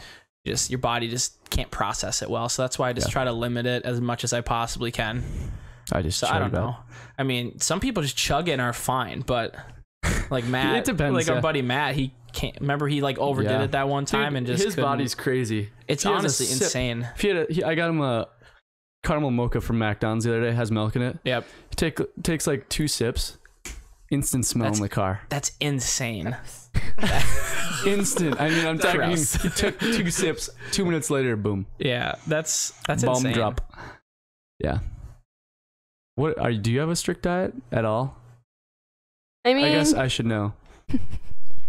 just your body just can't process it well. So that's why I just try to limit it as much as I possibly can. I don't know. I mean, some people just chug it and are fine, but like Matt, it depends, like our buddy Matt, he can't. Remember, he like overdid it that one time. Dude, and just his body's crazy. It's honestly insane. I got him a caramel mocha from McDonald's the other day. Has milk in it. Yep. He takes like 2 sips. Instant smell in the car. That's insane. Instant. I mean, I'm talking. He took 2 sips. 2 minutes later, boom. Yeah, that's bomb insane. drop. Yeah. Do you have a strict diet at all? I mean, I guess I should know. I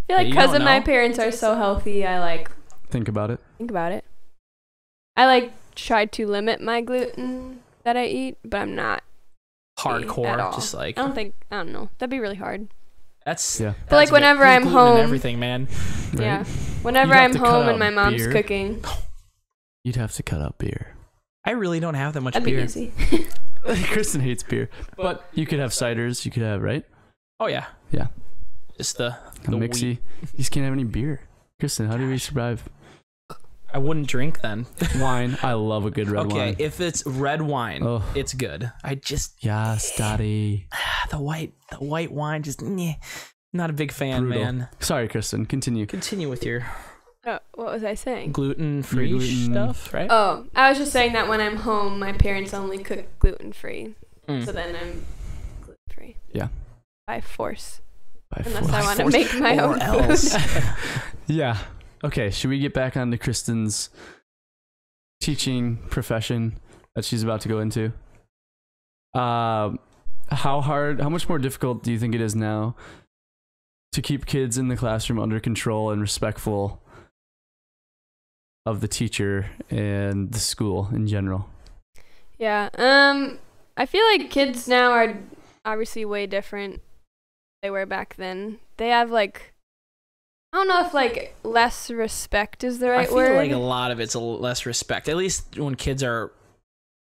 feel like because of my parents are so healthy, I like think about it. I like try to limit my gluten that I eat, but I'm not hardcore at all. Just like I don't know. That'd be really hard. That's But like whenever I'm home, everything, man. Right? Yeah. Whenever I'm home and my mom's beer. cooking, You'd have to cut out beer. I really don't have that much that'd beer. be easy. Kristen hates beer, but you could have ciders. You could have Oh yeah. Yeah. Just the mixy. You just can't have any beer. Kristen, how do we survive? I wouldn't drink then. Wine. I love a good red wine. Okay, if it's red wine, it's good. I just yes, daddy. the white wine just not a big fan, Brutal. man. Sorry, Kristen. Continue with your What was I saying? gluten-free stuff, right? Oh, I was just saying that when I'm home, my parents only cook gluten-free, so then I'm gluten-free. Yeah. By force. Unless I want to make my own food. Yeah. Okay, should we get back on to Kristen's teaching profession that she's about to go into? How much more difficult do you think it is now to keep kids in the classroom under control and respectful of the teacher and the school in general? Yeah. I feel like kids now are obviously way different than they were back then. They have like, I don't know if like less respect is the right word. I feel like a lot of it's less respect. At least when kids are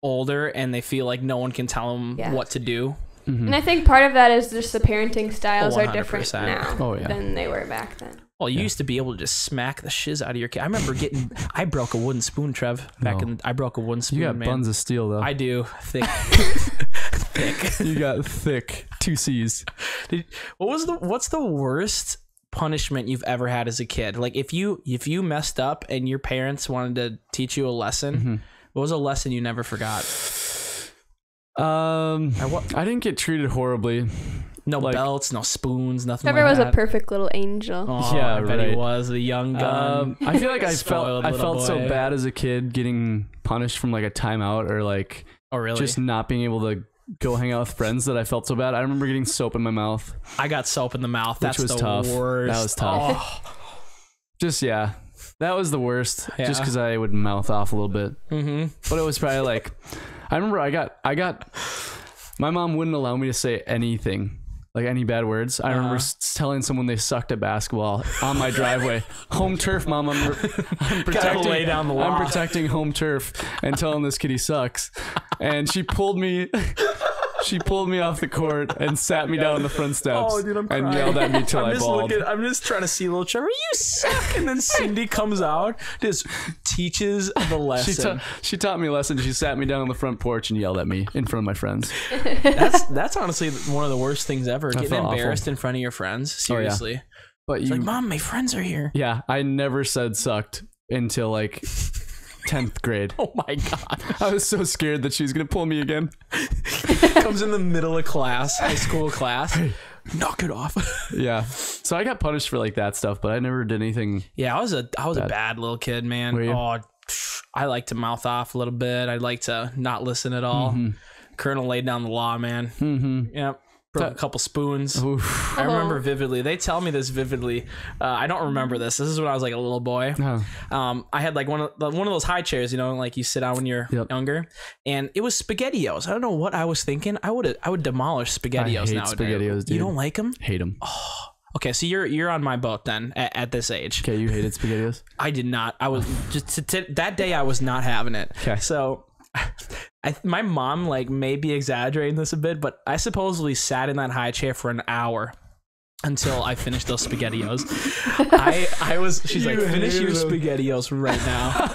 older and they feel like no one can tell them what to do. Mm-hmm. And I think part of that is just the parenting styles are 100%. different now than they were back then. Well, you used to be able to just smack the shiz out of your kid. I remember I broke a wooden spoon, Trev. I broke a wooden spoon, You got man. buns of steel, though. I do. Thick. Thick. You got thick. 2 C's. What's the worst punishment you've ever had as a kid? Like if you messed up and your parents wanted to teach you a lesson, what was a lesson you never forgot? I didn't get treated horribly. No belts, no spoons, nothing. Trevor like was that. a perfect little angel. Oh, yeah, I bet right. he was the young gun. I feel like I felt so boy. bad as a kid getting punished from like a timeout or like just not being able to go hang out with friends that I felt so bad. I remember getting soap in my mouth. I got soap in the mouth. That's which was the tough. worst. That was tough. That was the worst. Yeah. Just because I would mouth off a little bit. Mm-hmm. But it was probably like, I remember I got. My mom wouldn't allow me to say anything, like any bad words. I remember telling someone they sucked at basketball on my driveway. Home turf, Mom. I'm protecting. Lay down the law. I'm protecting home turf and telling this kid he sucks. And she pulled me. She pulled me off the court and sat me down on the front steps and yelled at me till I bawled. I'm just trying to see little Trevor. You suck. And then Cindy comes out, just teaches the lesson. She taught me a lesson. She sat me down on the front porch and yelled at me in front of my friends. That's honestly one of the worst things ever. Getting embarrassed in front of your friends. Seriously. Oh, yeah. But it's like, Mom, my friends are here. Yeah, I never said sucked until like 10th grade. Oh my God. I was so scared that she was going to pull me again. Comes in the middle of class, high school class. Hey, knock it off. Yeah. So I got punished for like that stuff, but I never did anything. Yeah, I was a bad little kid, man. Were you? Oh, I like to mouth off a little bit. I like to not listen at all. Mm-hmm. Colonel laid down the law, man. Mm-hmm. Yep. Broke a couple spoons. Oof. I remember vividly. They tell me this vividly. I don't remember this. This is when I was like a little boy. Oh. I had like one of those high chairs, you know, like you sit down when you're younger, and it was SpaghettiOs. I don't know what I was thinking. I would demolish SpaghettiOs nowadays. SpaghettiOs, dude. You don't like them? Hate them. Oh, Okay, so you're on my boat then at this age. Okay, you hated SpaghettiOs? I did not. I was just that day I was not having it. Okay. So my mom like may be exaggerating this a bit, but I supposedly sat in that high chair for an hour until I finished those SpaghettiOs. She's like, finish your SpaghettiOs right now.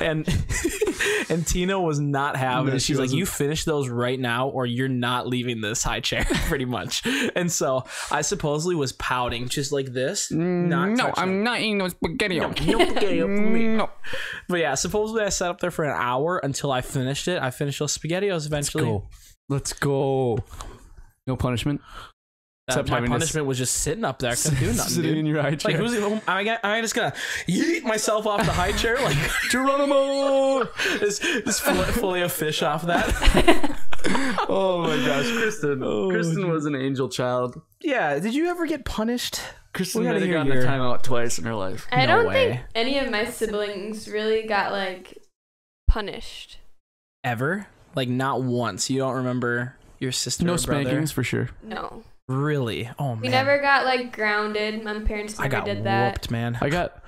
And Tina was not having it. She's like, you finish those right now or you're not leaving this high chair, pretty much. And so I supposedly was pouting just like this. No, I'm not eating those SpaghettiOs. No spaghetti for me. No. But yeah, supposedly I sat up there for an hour until I finished it. I finished those SpaghettiOs eventually. Let's go. No punishment? Except my punishment was just sitting up there. I couldn't do nothing. Sitting in your high chair. Like, am I just gonna yeet myself off the high chair? Like, Geronimo! This fillet of fish off that. Oh my gosh, Kristen. Kristen was an angel child. Yeah, did you ever get punished? Kristen might have gotten a timeout twice in her life. I don't think any of my siblings really got, like, punished. Ever? Like, not once? You don't remember your sister or brother? No spankings, for sure. No. Really? Oh, man. We never got, like, grounded. My parents never did that. I got whooped, man.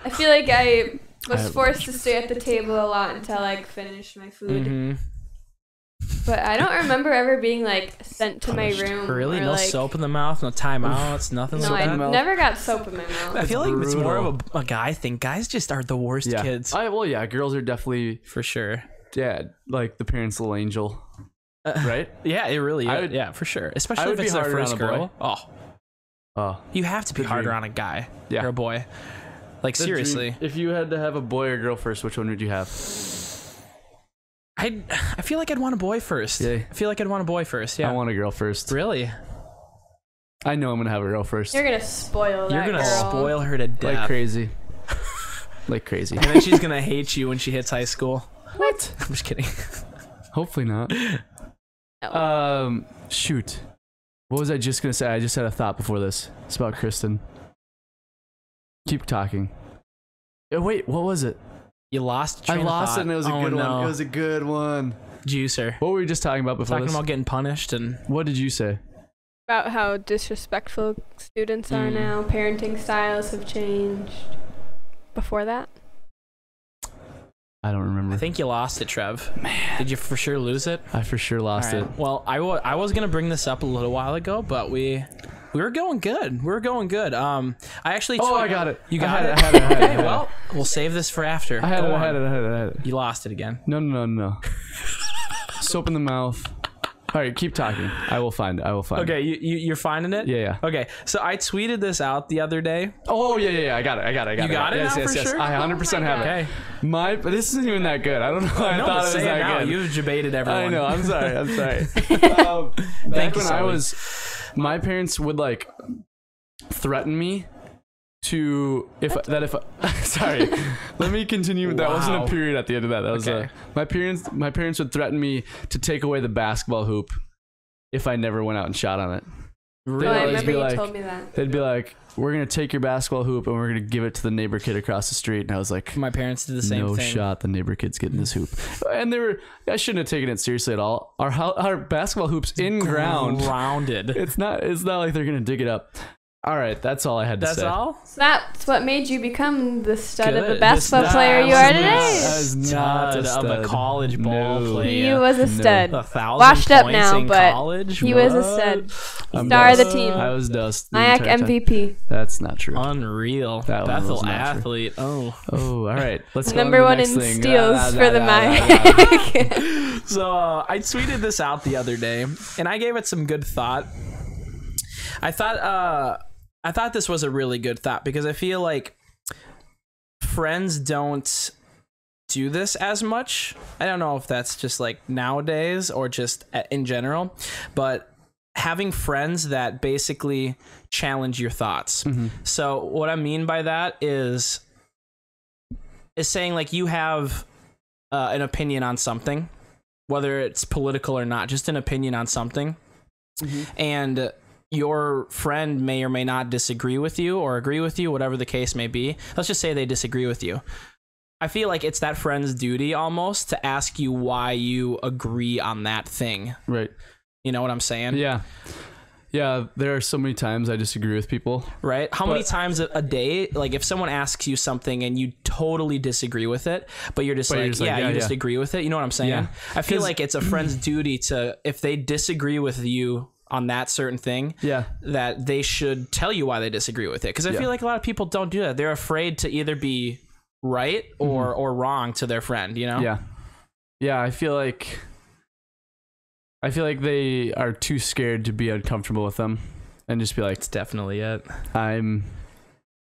I feel like I was forced to stay at the table a lot until I finished my food. Mm-hmm. But I don't remember ever being, like, sent to my room. Really? Or, no like, soap in the mouth? No timeouts? Nothing no, like that? I never got soap in my mouth. I feel like it's more of a guy thing. Guys just are the worst kids. Girls are definitely... For sure. Yeah, like the parents' little angel. Right? Yeah, it really is. Yeah, for sure. Especially if it's their first girl. Oh, you have to be harder on a guy or a boy. Like, seriously. If you had to have a boy or girl first, which one would you have? I feel like I'd want a boy first. Yeah. I feel like I'd want a boy first. Yeah. I want a girl first. Really? I know I'm gonna have a girl first. You're gonna spoil that You're gonna girl. spoil her to death. Like crazy. Like crazy. And then she's gonna hate you when she hits high school. What? I'm just kidding. Hopefully not. No. Shoot. What was I just gonna say? I just had a thought before this. It's about Kristen. Keep talking. Wait, what was it? You lost. I lost it, and it was a good one. It was a good one. Juicer. What were we just talking about before Talking this? about getting punished and. What did you say? About how disrespectful students are now. Parenting styles have changed. Before that? I don't remember. I think you lost it, Trev. Man. Did you for sure lose it? I for sure lost it. Well, I was going to bring this up a little while ago, but we were going good. We were going good. I actually... I got it. You got it? I had it. Okay, well, we'll save this for after. I had it. You lost it again. No. Soap in the mouth. All right, keep talking. I will find it. Okay, you're finding it? Yeah. Okay, so I tweeted this out the other day. Oh, yeah. I got it. You got it yes, now yes, for yes. sure? I 100% have it. Okay. But this isn't even that good. I don't know why I thought it was that good. You've debated everyone. I know. I'm sorry. Back when my parents would like threaten me to sorry, let me continue. That wasn't a period at the end of that. That was my parents would threaten me to take away the basketball hoop if I never went out and shot on it. Really? I remember you told me that. They'd be like, we're gonna take your basketball hoop and we're gonna give it to the neighbor kid across the street. And I was like, my parents did the same thing. No shot, the neighbor kid's getting this hoop. And I shouldn't have taken it seriously at all. Our basketball hoop's in grounded. It's not like they're gonna dig it up. All right, that's all I had to say. That's all? So that's what made you become the stud of a basketball player you are today. I was not a stud of a college ball player. He was a stud. 1,000 Washed up points now, in but college? he was a stud. Star of the team. I was dust. Nyack MVP. That's not true. Unreal. Bethel athlete. Oh, all right. Let's go number one in steals for the Nyack. So I tweeted this out the other day, and I gave it some good thought. I thought this was a really good thought because I feel like friends don't do this as much. I don't know if that's just like nowadays or just in general, but having friends that basically challenge your thoughts. Mm-hmm. So what I mean by that is saying like you have an opinion on something, whether it's political or not, just an opinion on something. Mm-hmm. And your friend may or may not disagree with you or agree with you, whatever the case may be. Let's just say they disagree with you. I feel like it's that friend's duty almost to ask you why you agree on that thing. Right. You know what I'm saying? Yeah. Yeah, there are so many times I disagree with people. Right? How many times a day, like if someone asks you something and you totally disagree with it, but you're just like, you just agree with it. You know what I'm saying? Yeah. I feel like it's a friend's duty to, if they disagree with you on that certain thing, that they should tell you why they disagree with it. Because I feel like a lot of people don't do that. They're afraid to either be right or wrong to their friend, you know? Yeah. Yeah, I feel like they are too scared to be uncomfortable with them and just be like, It's definitely it.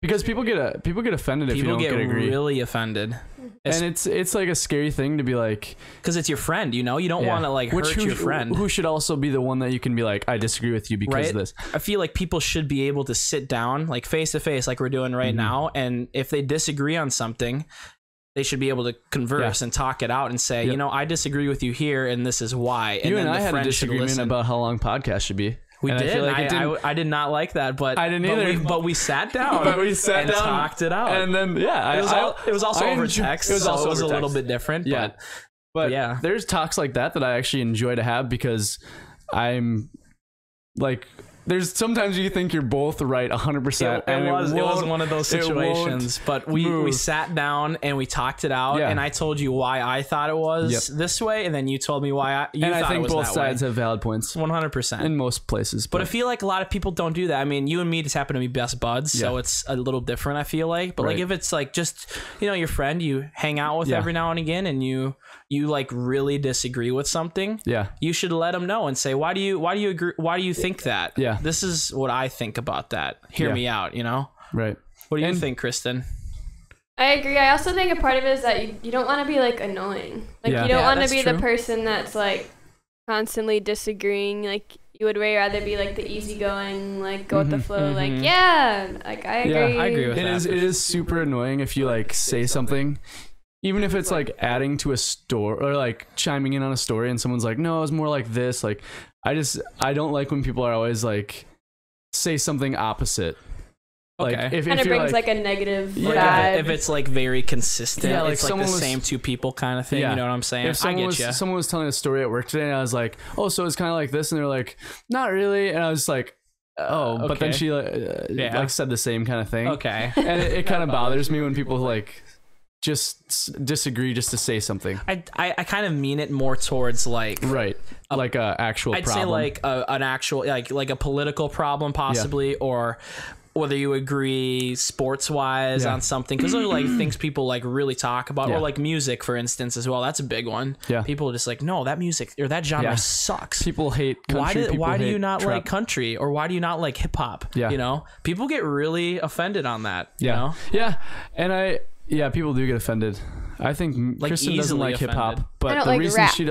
Because people get offended if you don't get agree. People get really offended. And it's like a scary thing to be like, because it's your friend, you know, you don't want to like hurt your friend. Who should also be the one that you can be like, I disagree with you because of this. I feel like people should be able to sit down like face to face, like we're doing right now. And if they disagree on something, they should be able to converse and talk it out and say, you know, I disagree with you here, and this is why. And I had a disagreement about how long podcasts should be. We did. I did not like that, but I didn't either. But we sat down. and talked it out. And then it was also over text. It was a little bit different. Yeah. But there's talks like that I actually enjoy to have, because I'm like, there's sometimes you think you're both right 100%. It was one of those situations, but we sat down and we talked it out, and I told you why I thought it was this way, and then you told me why you thought it was that way. And I think both sides have valid points. 100%. In most places. But I feel like a lot of people don't do that. I mean, you and me just happen to be best buds, so it's a little different, I feel like. But like if it's like just, you know, your friend you hang out with every now and again, and you like really disagree with something, you should let them know and say, why do you agree? Why do you think that? Yeah. This is what I think about that. Hear me out, you know? Right. What do you think, Kristen? I agree. I also think a part of it is that you don't want to be like annoying. Like you don't want to be the person that's like constantly disagreeing. Like you would way rather be like the easygoing, like go with the flow. Like like I agree. Yeah, I agree with that. It is super annoying if you like say something, even if it's like adding to a story or like chiming in on a story, and someone's like, no, it was more like this. Like I don't like when people are always like say something opposite. Like if kind of brings like a negative vibe. If it's like very consistent, like it's like the same two people kind of thing. You know what I'm saying? If someone was telling a story at work today, and I was like, oh, so it's kind of like this, and they're like, not really, and I was like, oh, but then she like said the same kind of thing. Okay. And it kind of bothers me when people like just disagree just to say something. I kind of mean it more towards like like a actual I'd problem. say like an actual like a political problem possibly, or whether you agree sports wise on something, because those are like things people like really talk about, or like music for instance as well. That's a big one. People are just like, no, that music or that genre sucks. People hate country. Why do you not like country, or why do you not like hip hop? You know, people get really offended on that. You know? And people do get offended. I think like Kristen doesn't like hip hop, but the reason she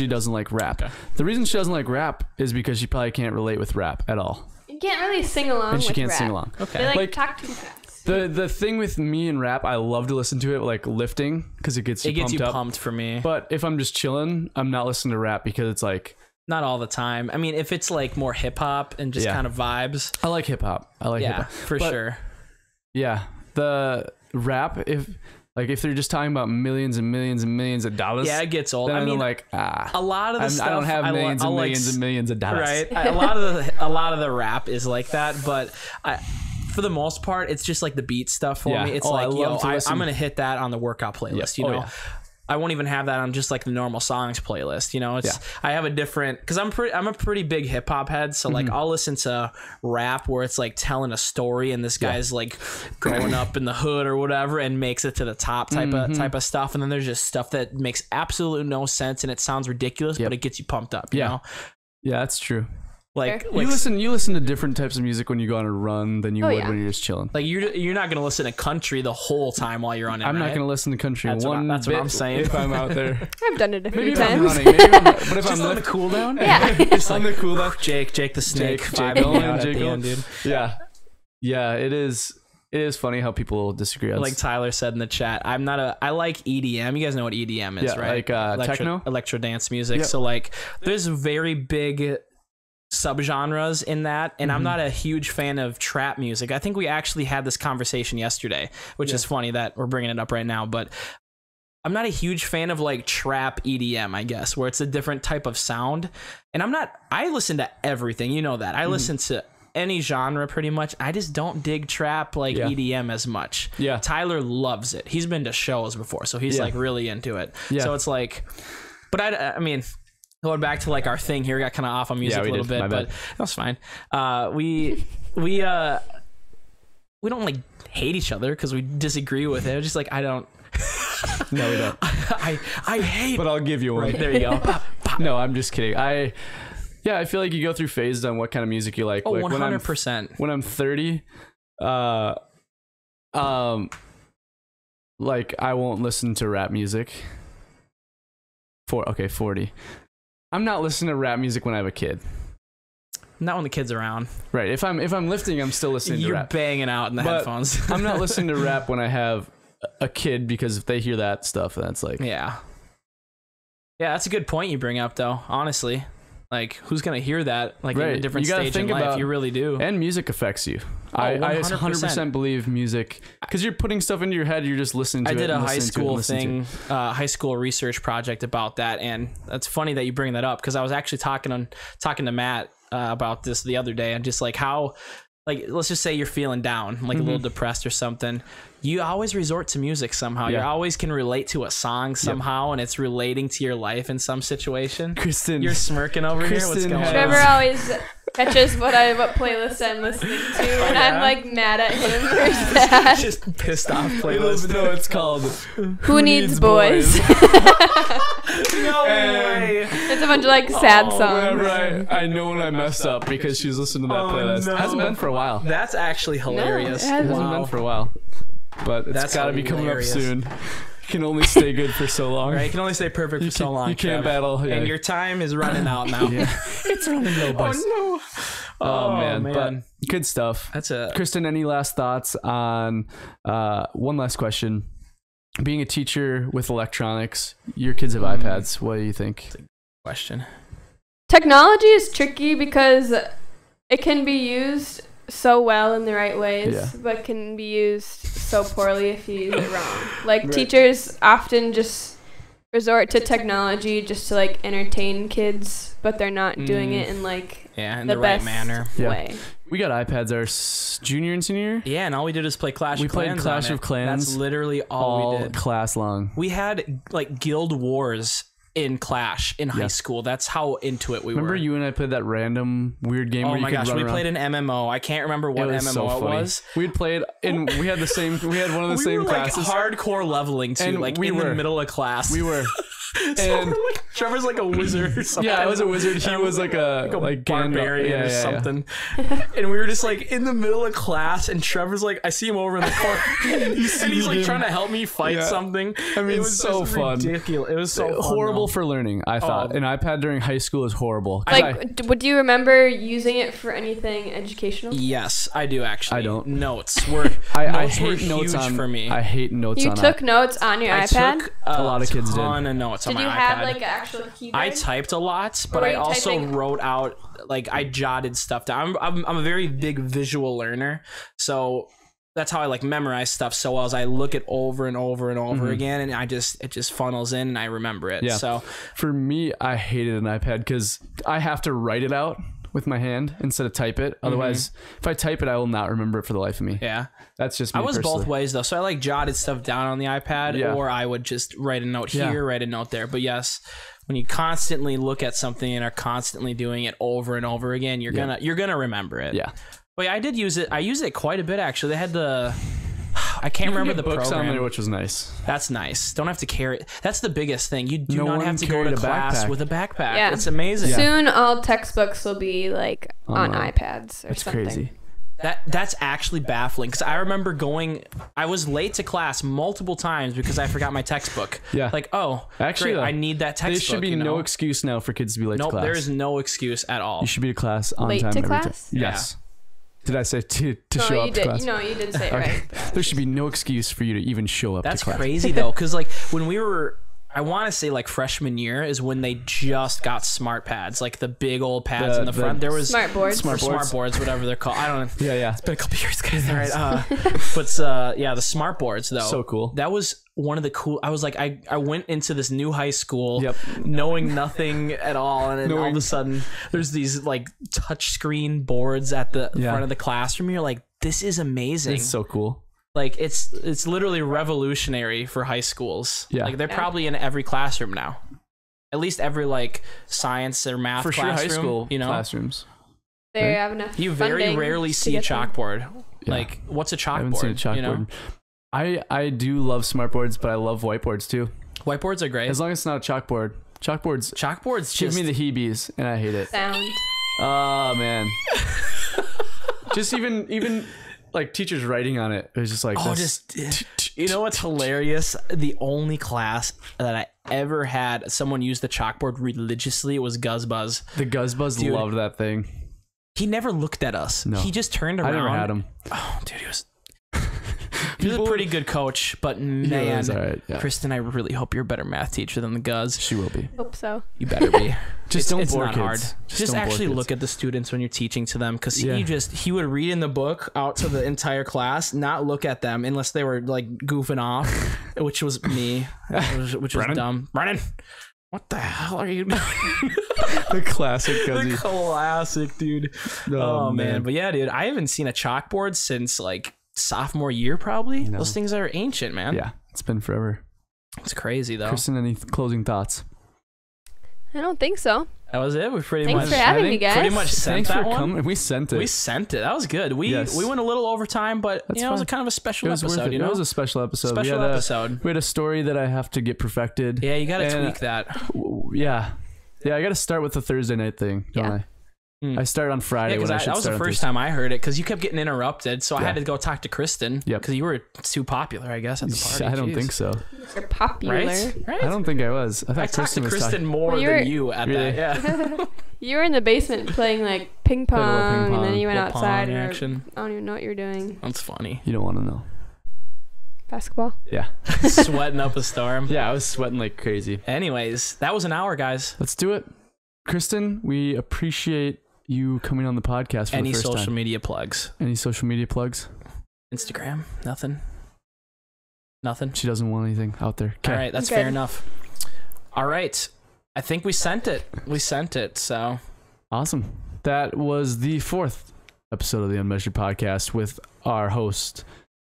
doesn't like rap. The reason she doesn't like rap is because she probably can't relate with rap at all. You can't really sing along. And she can't rap. sing along. Okay. They like talk too fast. The thing with me and rap, I love to listen to it like lifting, because it gets you pumped for me. But if I'm just chilling, I'm not listening to rap, because it's like not all the time. I mean, if it's like more hip hop and just kind of vibes. I like hip hop. Hip hop for sure. Yeah, the rap, if they're just talking about millions and millions and millions of dollars, it gets old. Then I mean, like a lot of the stuff, I don't have millions and millions and millions of dollars. Right. a lot of the rap is like that, but for the most part, it's just like the beat stuff for me. It's I'm gonna hit that on the workout playlist. You know. I won't even have that on just like the normal songs playlist. You know, I have a different, because I'm a pretty big hip hop head. So like I'll listen to rap where it's like telling a story, and this guy's like growing up in the hood or whatever and makes it to the top type of stuff. And then there's just stuff that makes absolutely no sense and it sounds ridiculous, but it gets you pumped up. You know? Yeah, that's true. Like you listen to different types of music when you go on a run than you would when you're just chilling. Like you're not gonna listen to country the whole time while you're on it. I'm not gonna listen to country that's what I'm saying. If I'm out there, I've done it a few times. I'm running, but if I'm on the cool down, just on the cool down, Jake the Snake, Jake dude. Yeah, it is funny how people disagree. Like Tyler said in the chat, I like EDM. You guys know what EDM is, right? Like techno, electro dance music. So like, there's very big subgenres in that, and I'm not a huge fan of trap music. I think we actually had this conversation yesterday, which is funny that we're bringing it up right now, but not a huge fan of like trap EDM, I guess, where it's a different type of sound. And I listen to everything. You know that. I listen to any genre pretty much. I just don't dig trap like EDM as much. Yeah. Tyler loves it. He's been to shows before, so he's like really into it. Yeah. So it's like, but I mean, going back to like our thing here, we got kind of off on music a little bit, but that's fine. We don't like hate each other because we disagree with it. It's just like, I don't. No, we don't. I hate. But I'll give you one. Right, there you go. No, I'm just kidding. I feel like you go through phases on what kind of music you like. Oh, like 100%. When I'm 30, like I won't listen to rap music. 40. I'm not listening to rap music when I have a kid. Not when the kid's around. Right. If I'm lifting, I'm still listening to rap. You're banging out in the headphones. I'm not listening to rap when I have a kid, because if they hear that stuff, that's like... Yeah, that's a good point you bring up, though, honestly. Like, who's going to hear that like in a different stage in life? You really do. And music affects you. I 100% believe music, because you're putting stuff into your head, you're just listening to it. I did a high school research project about that, and it's funny that you bring that up, because I was actually talking to Matt about this the other day, and just like how, like, let's just say you're feeling down, like a little depressed or something. You always resort to music somehow. You always can relate to a song somehow, and it's relating to your life in some situation. Kristen, you're smirking over here. What's going on? Trevor always catches what playlist I'm listening to, and I'm like mad at him for that. Just pissed off playlist. No, it's called Who Needs Boys? No way. It's a bunch of like sad songs. Right. I know when I messed up because she's listening to that playlist. No. Hasn't been for a while. That's actually hilarious. No, it hasn't been for a while. But it's got to be coming up soon. You can only stay good for so long. Right, you can only stay perfect for so long. You can't battle. Yeah. And your time is running out now. It's running low, boys. Oh, no. Oh, man. But good stuff. That's it. Kristen, any last thoughts on one last question? Being a teacher with electronics, your kids have iPads. What do you think? Question. Technology is tricky because it can be used so well in the right ways, but can be used so poorly if you use it wrong. Like teachers often just resort to technology just to like entertain kids, but they're not doing it in like in the right best manner. way. We got iPads our junior and senior year. Yeah, and all we did is play Clash of Clans. We played Clash of Clans. That's literally all we did. Class long. We had like guild wars in Clash in high school. That's how into it we Remember were. you and I played that random weird game where you could run around? We played an MMO. I can't remember what MMO it was. We'd played, and we had one of the same classes. Like hardcore leveling too, and like the middle of class. We were. And Trevor's like a wizard or something. Yeah, I was a wizard. He was like a barbarian or something. And we were just like in the middle of class, and Trevor's like, I see him over in the corner, and he's like trying to help me fight something. I mean, it was so fun. Ridiculous. It was so horrible for learning. I thought an iPad during high school is horrible. Like, would you remember using it for anything educational? Yes, I do actually. I don't. Notes were. I hate notes for me. I hate notes. You took notes on your iPad? I took a lot of kids did. A ton of notes on my iPad. Did you have like an actual keyboard? I typed a lot, but I also wrote out, like, I jotted stuff down. I'm a very big visual learner, so that's how I like memorize stuff so well. As I look it over and over and over again, and it just funnels in, and I remember it. Yeah. So for me, I hated an iPad because I have to write it out with my hand instead of type it. Otherwise, if I type it, I will not remember it for the life of me. Yeah. That's just me I was personally. both ways though. So I like jotted stuff down on the iPad, or I would just write a note here, write a note there. But yes, when you constantly look at something and are constantly doing it over and over again, you're gonna remember it. Yeah. But yeah, I did use it. I used it quite a bit actually. They had I can't remember the books program. on there, which was nice. That's nice. Don't have to carry it. That's the biggest thing. You do not have to go carried to a class backpack. with a backpack. Yeah. It's amazing. Soon all textbooks will be like on iPads or That's something. crazy. That's actually baffling because I remember I was late to class multiple times because I forgot my textbook. Yeah. Like, actually, great, I need that textbook. There should be no excuse now for kids to be late to class. There is no excuse at all. You should be to class on Late time. to every class? time. Yes. Did I say to show up to class? No, you did say it right. There should be no excuse for you to even show up to class. That's crazy though, because like when we were I want to say like freshman year is when they just got smart pads, like the big old pads in the front. There was smart boards, whatever they're called. I don't know. Yeah. It's been a couple years, guys. All right. But yeah, the smart boards though. So cool. That was one of the cool. I was like, I went into this new high school, knowing nothing at all, and then all of a sudden, there's these like touch screen boards at the front of the classroom. You're like, this is amazing. It's so cool. Like it's literally revolutionary for high schools. Yeah. Like they're probably in every classroom now. At least every like science or math for classroom, sure high school classrooms. They have enough. You very rarely see a chalkboard. Yeah. Like what's a chalkboard? I haven't seen a chalkboard. You know? I do love smartboards, but I love whiteboards too. Whiteboards are great. As long as it's not a chalkboard. Chalkboards give me the heebies and I hate it. Sound. Oh man. Just even like teachers writing on it. It was just like, you know what's hilarious? The only class that I ever had someone use the chalkboard religiously was Guzzbuzz. The Guzzbuzz loved that thing. He never looked at us. No. He just turned around. I never had him. Oh, dude, he was a pretty good coach, but man, right, yeah. Kristen, I really hope you're a better math teacher than the Guzz. She will be. Hope so. You better be. It's not kids. hard. Just actually look at the students when you're teaching to them, because he would read in the book out to the entire class, not look at them unless they were like goofing off, which was me, which was dumb. Brennan, what the hell are you doing? The classic Guzzy. The classic, dude. Oh man. But yeah, dude, I haven't seen a chalkboard since like sophomore year probably. Those things are ancient, man. Yeah, it's been forever. It's crazy though. Kristen, any closing thoughts? I don't think so. That was it. We Thanks for having me, guys. Pretty much sent Thanks that for one. coming. We sent it. That was good. We went a little over time, but it was a kind of a special episode. It was a special episode. We had a story that I have to get perfected. Yeah, you got to tweak that. Yeah, I got to start with the Thursday night thing, don't I? I started on Friday. Yeah, that was the first time I heard it, because you kept getting interrupted, so I had to go talk to Kristen. Because you were too popular, I guess, at the party. I don't think so. You're popular, right? I don't think I was. I talked to Kristen more than you at that. Yeah. You were in the basement playing like ping pong, and then you went outside. Action. I don't even know what you're doing. That's funny. You don't want to know. Basketball. Yeah. Sweating up a storm. Yeah, I was sweating like crazy. Anyways, that was an hour, guys. Let's do it. Kristen, we appreciate you coming on the podcast for Any the first time. social media plugs? Any social media plugs? Instagram? Nothing? She doesn't want anything out there. All right, that's fair enough. All right. I think we sent it. So awesome. That was the 4th episode of the UnMeasured podcast with our host,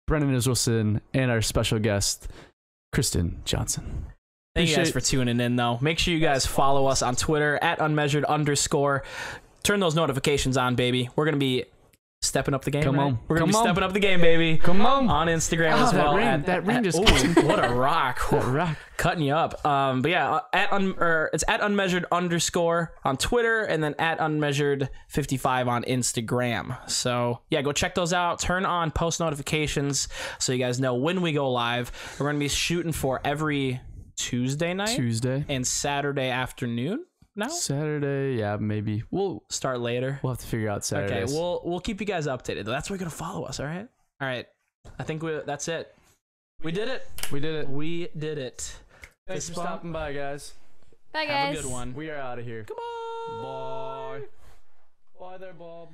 Brennan Israelson, and our special guest, Kristen Johnson. Thank you guys for tuning in, though. Make sure you guys follow us on Twitter at @unmeasured_. Turn those notifications on, baby. We're going to be stepping up the game. We're going to be stepping up the game, baby. Come on. On Instagram as well. That ring just... what a rock. Cutting you up. But yeah, it's at @unmeasured_ on Twitter, and then at @unmeasured55 on Instagram. So yeah, go check those out. Turn on post notifications so you guys know when we go live. We're going to be shooting for every Tuesday night. And Saturday afternoon. No? Saturday, yeah, maybe. We'll start later. We'll have to figure out Saturdays. Okay, we'll keep you guys updated. That's where you're gonna follow us, all right? All right. I think that's it. We did it. Thanks for stopping by, guys. Bye, guys. Have a good one. We are out of here. Come on. Bye. Bye there, Bob.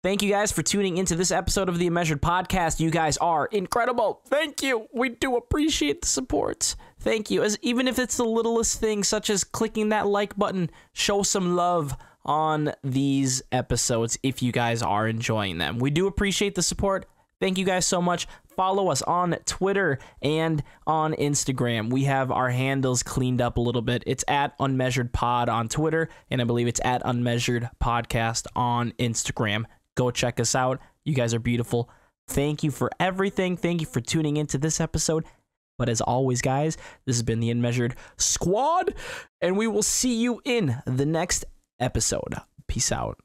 Thank you guys for tuning into this episode of the UnMeasured podcast. You guys are incredible. Thank you. We do appreciate the support. Thank you. Even if it's the littlest thing, such as clicking that like button, show some love on these episodes if you guys are enjoying them. We do appreciate the support. Thank you guys so much. Follow us on Twitter and on Instagram. We have our handles cleaned up a little bit. It's at UnMeasuredPod on Twitter, and I believe it's at UnMeasured Podcast on Instagram. Go check us out. You guys are beautiful. Thank you for everything. Thank you for tuning into this episode. But as always, guys, this has been the UnMeasured Squad, and we will see you in the next episode. Peace out.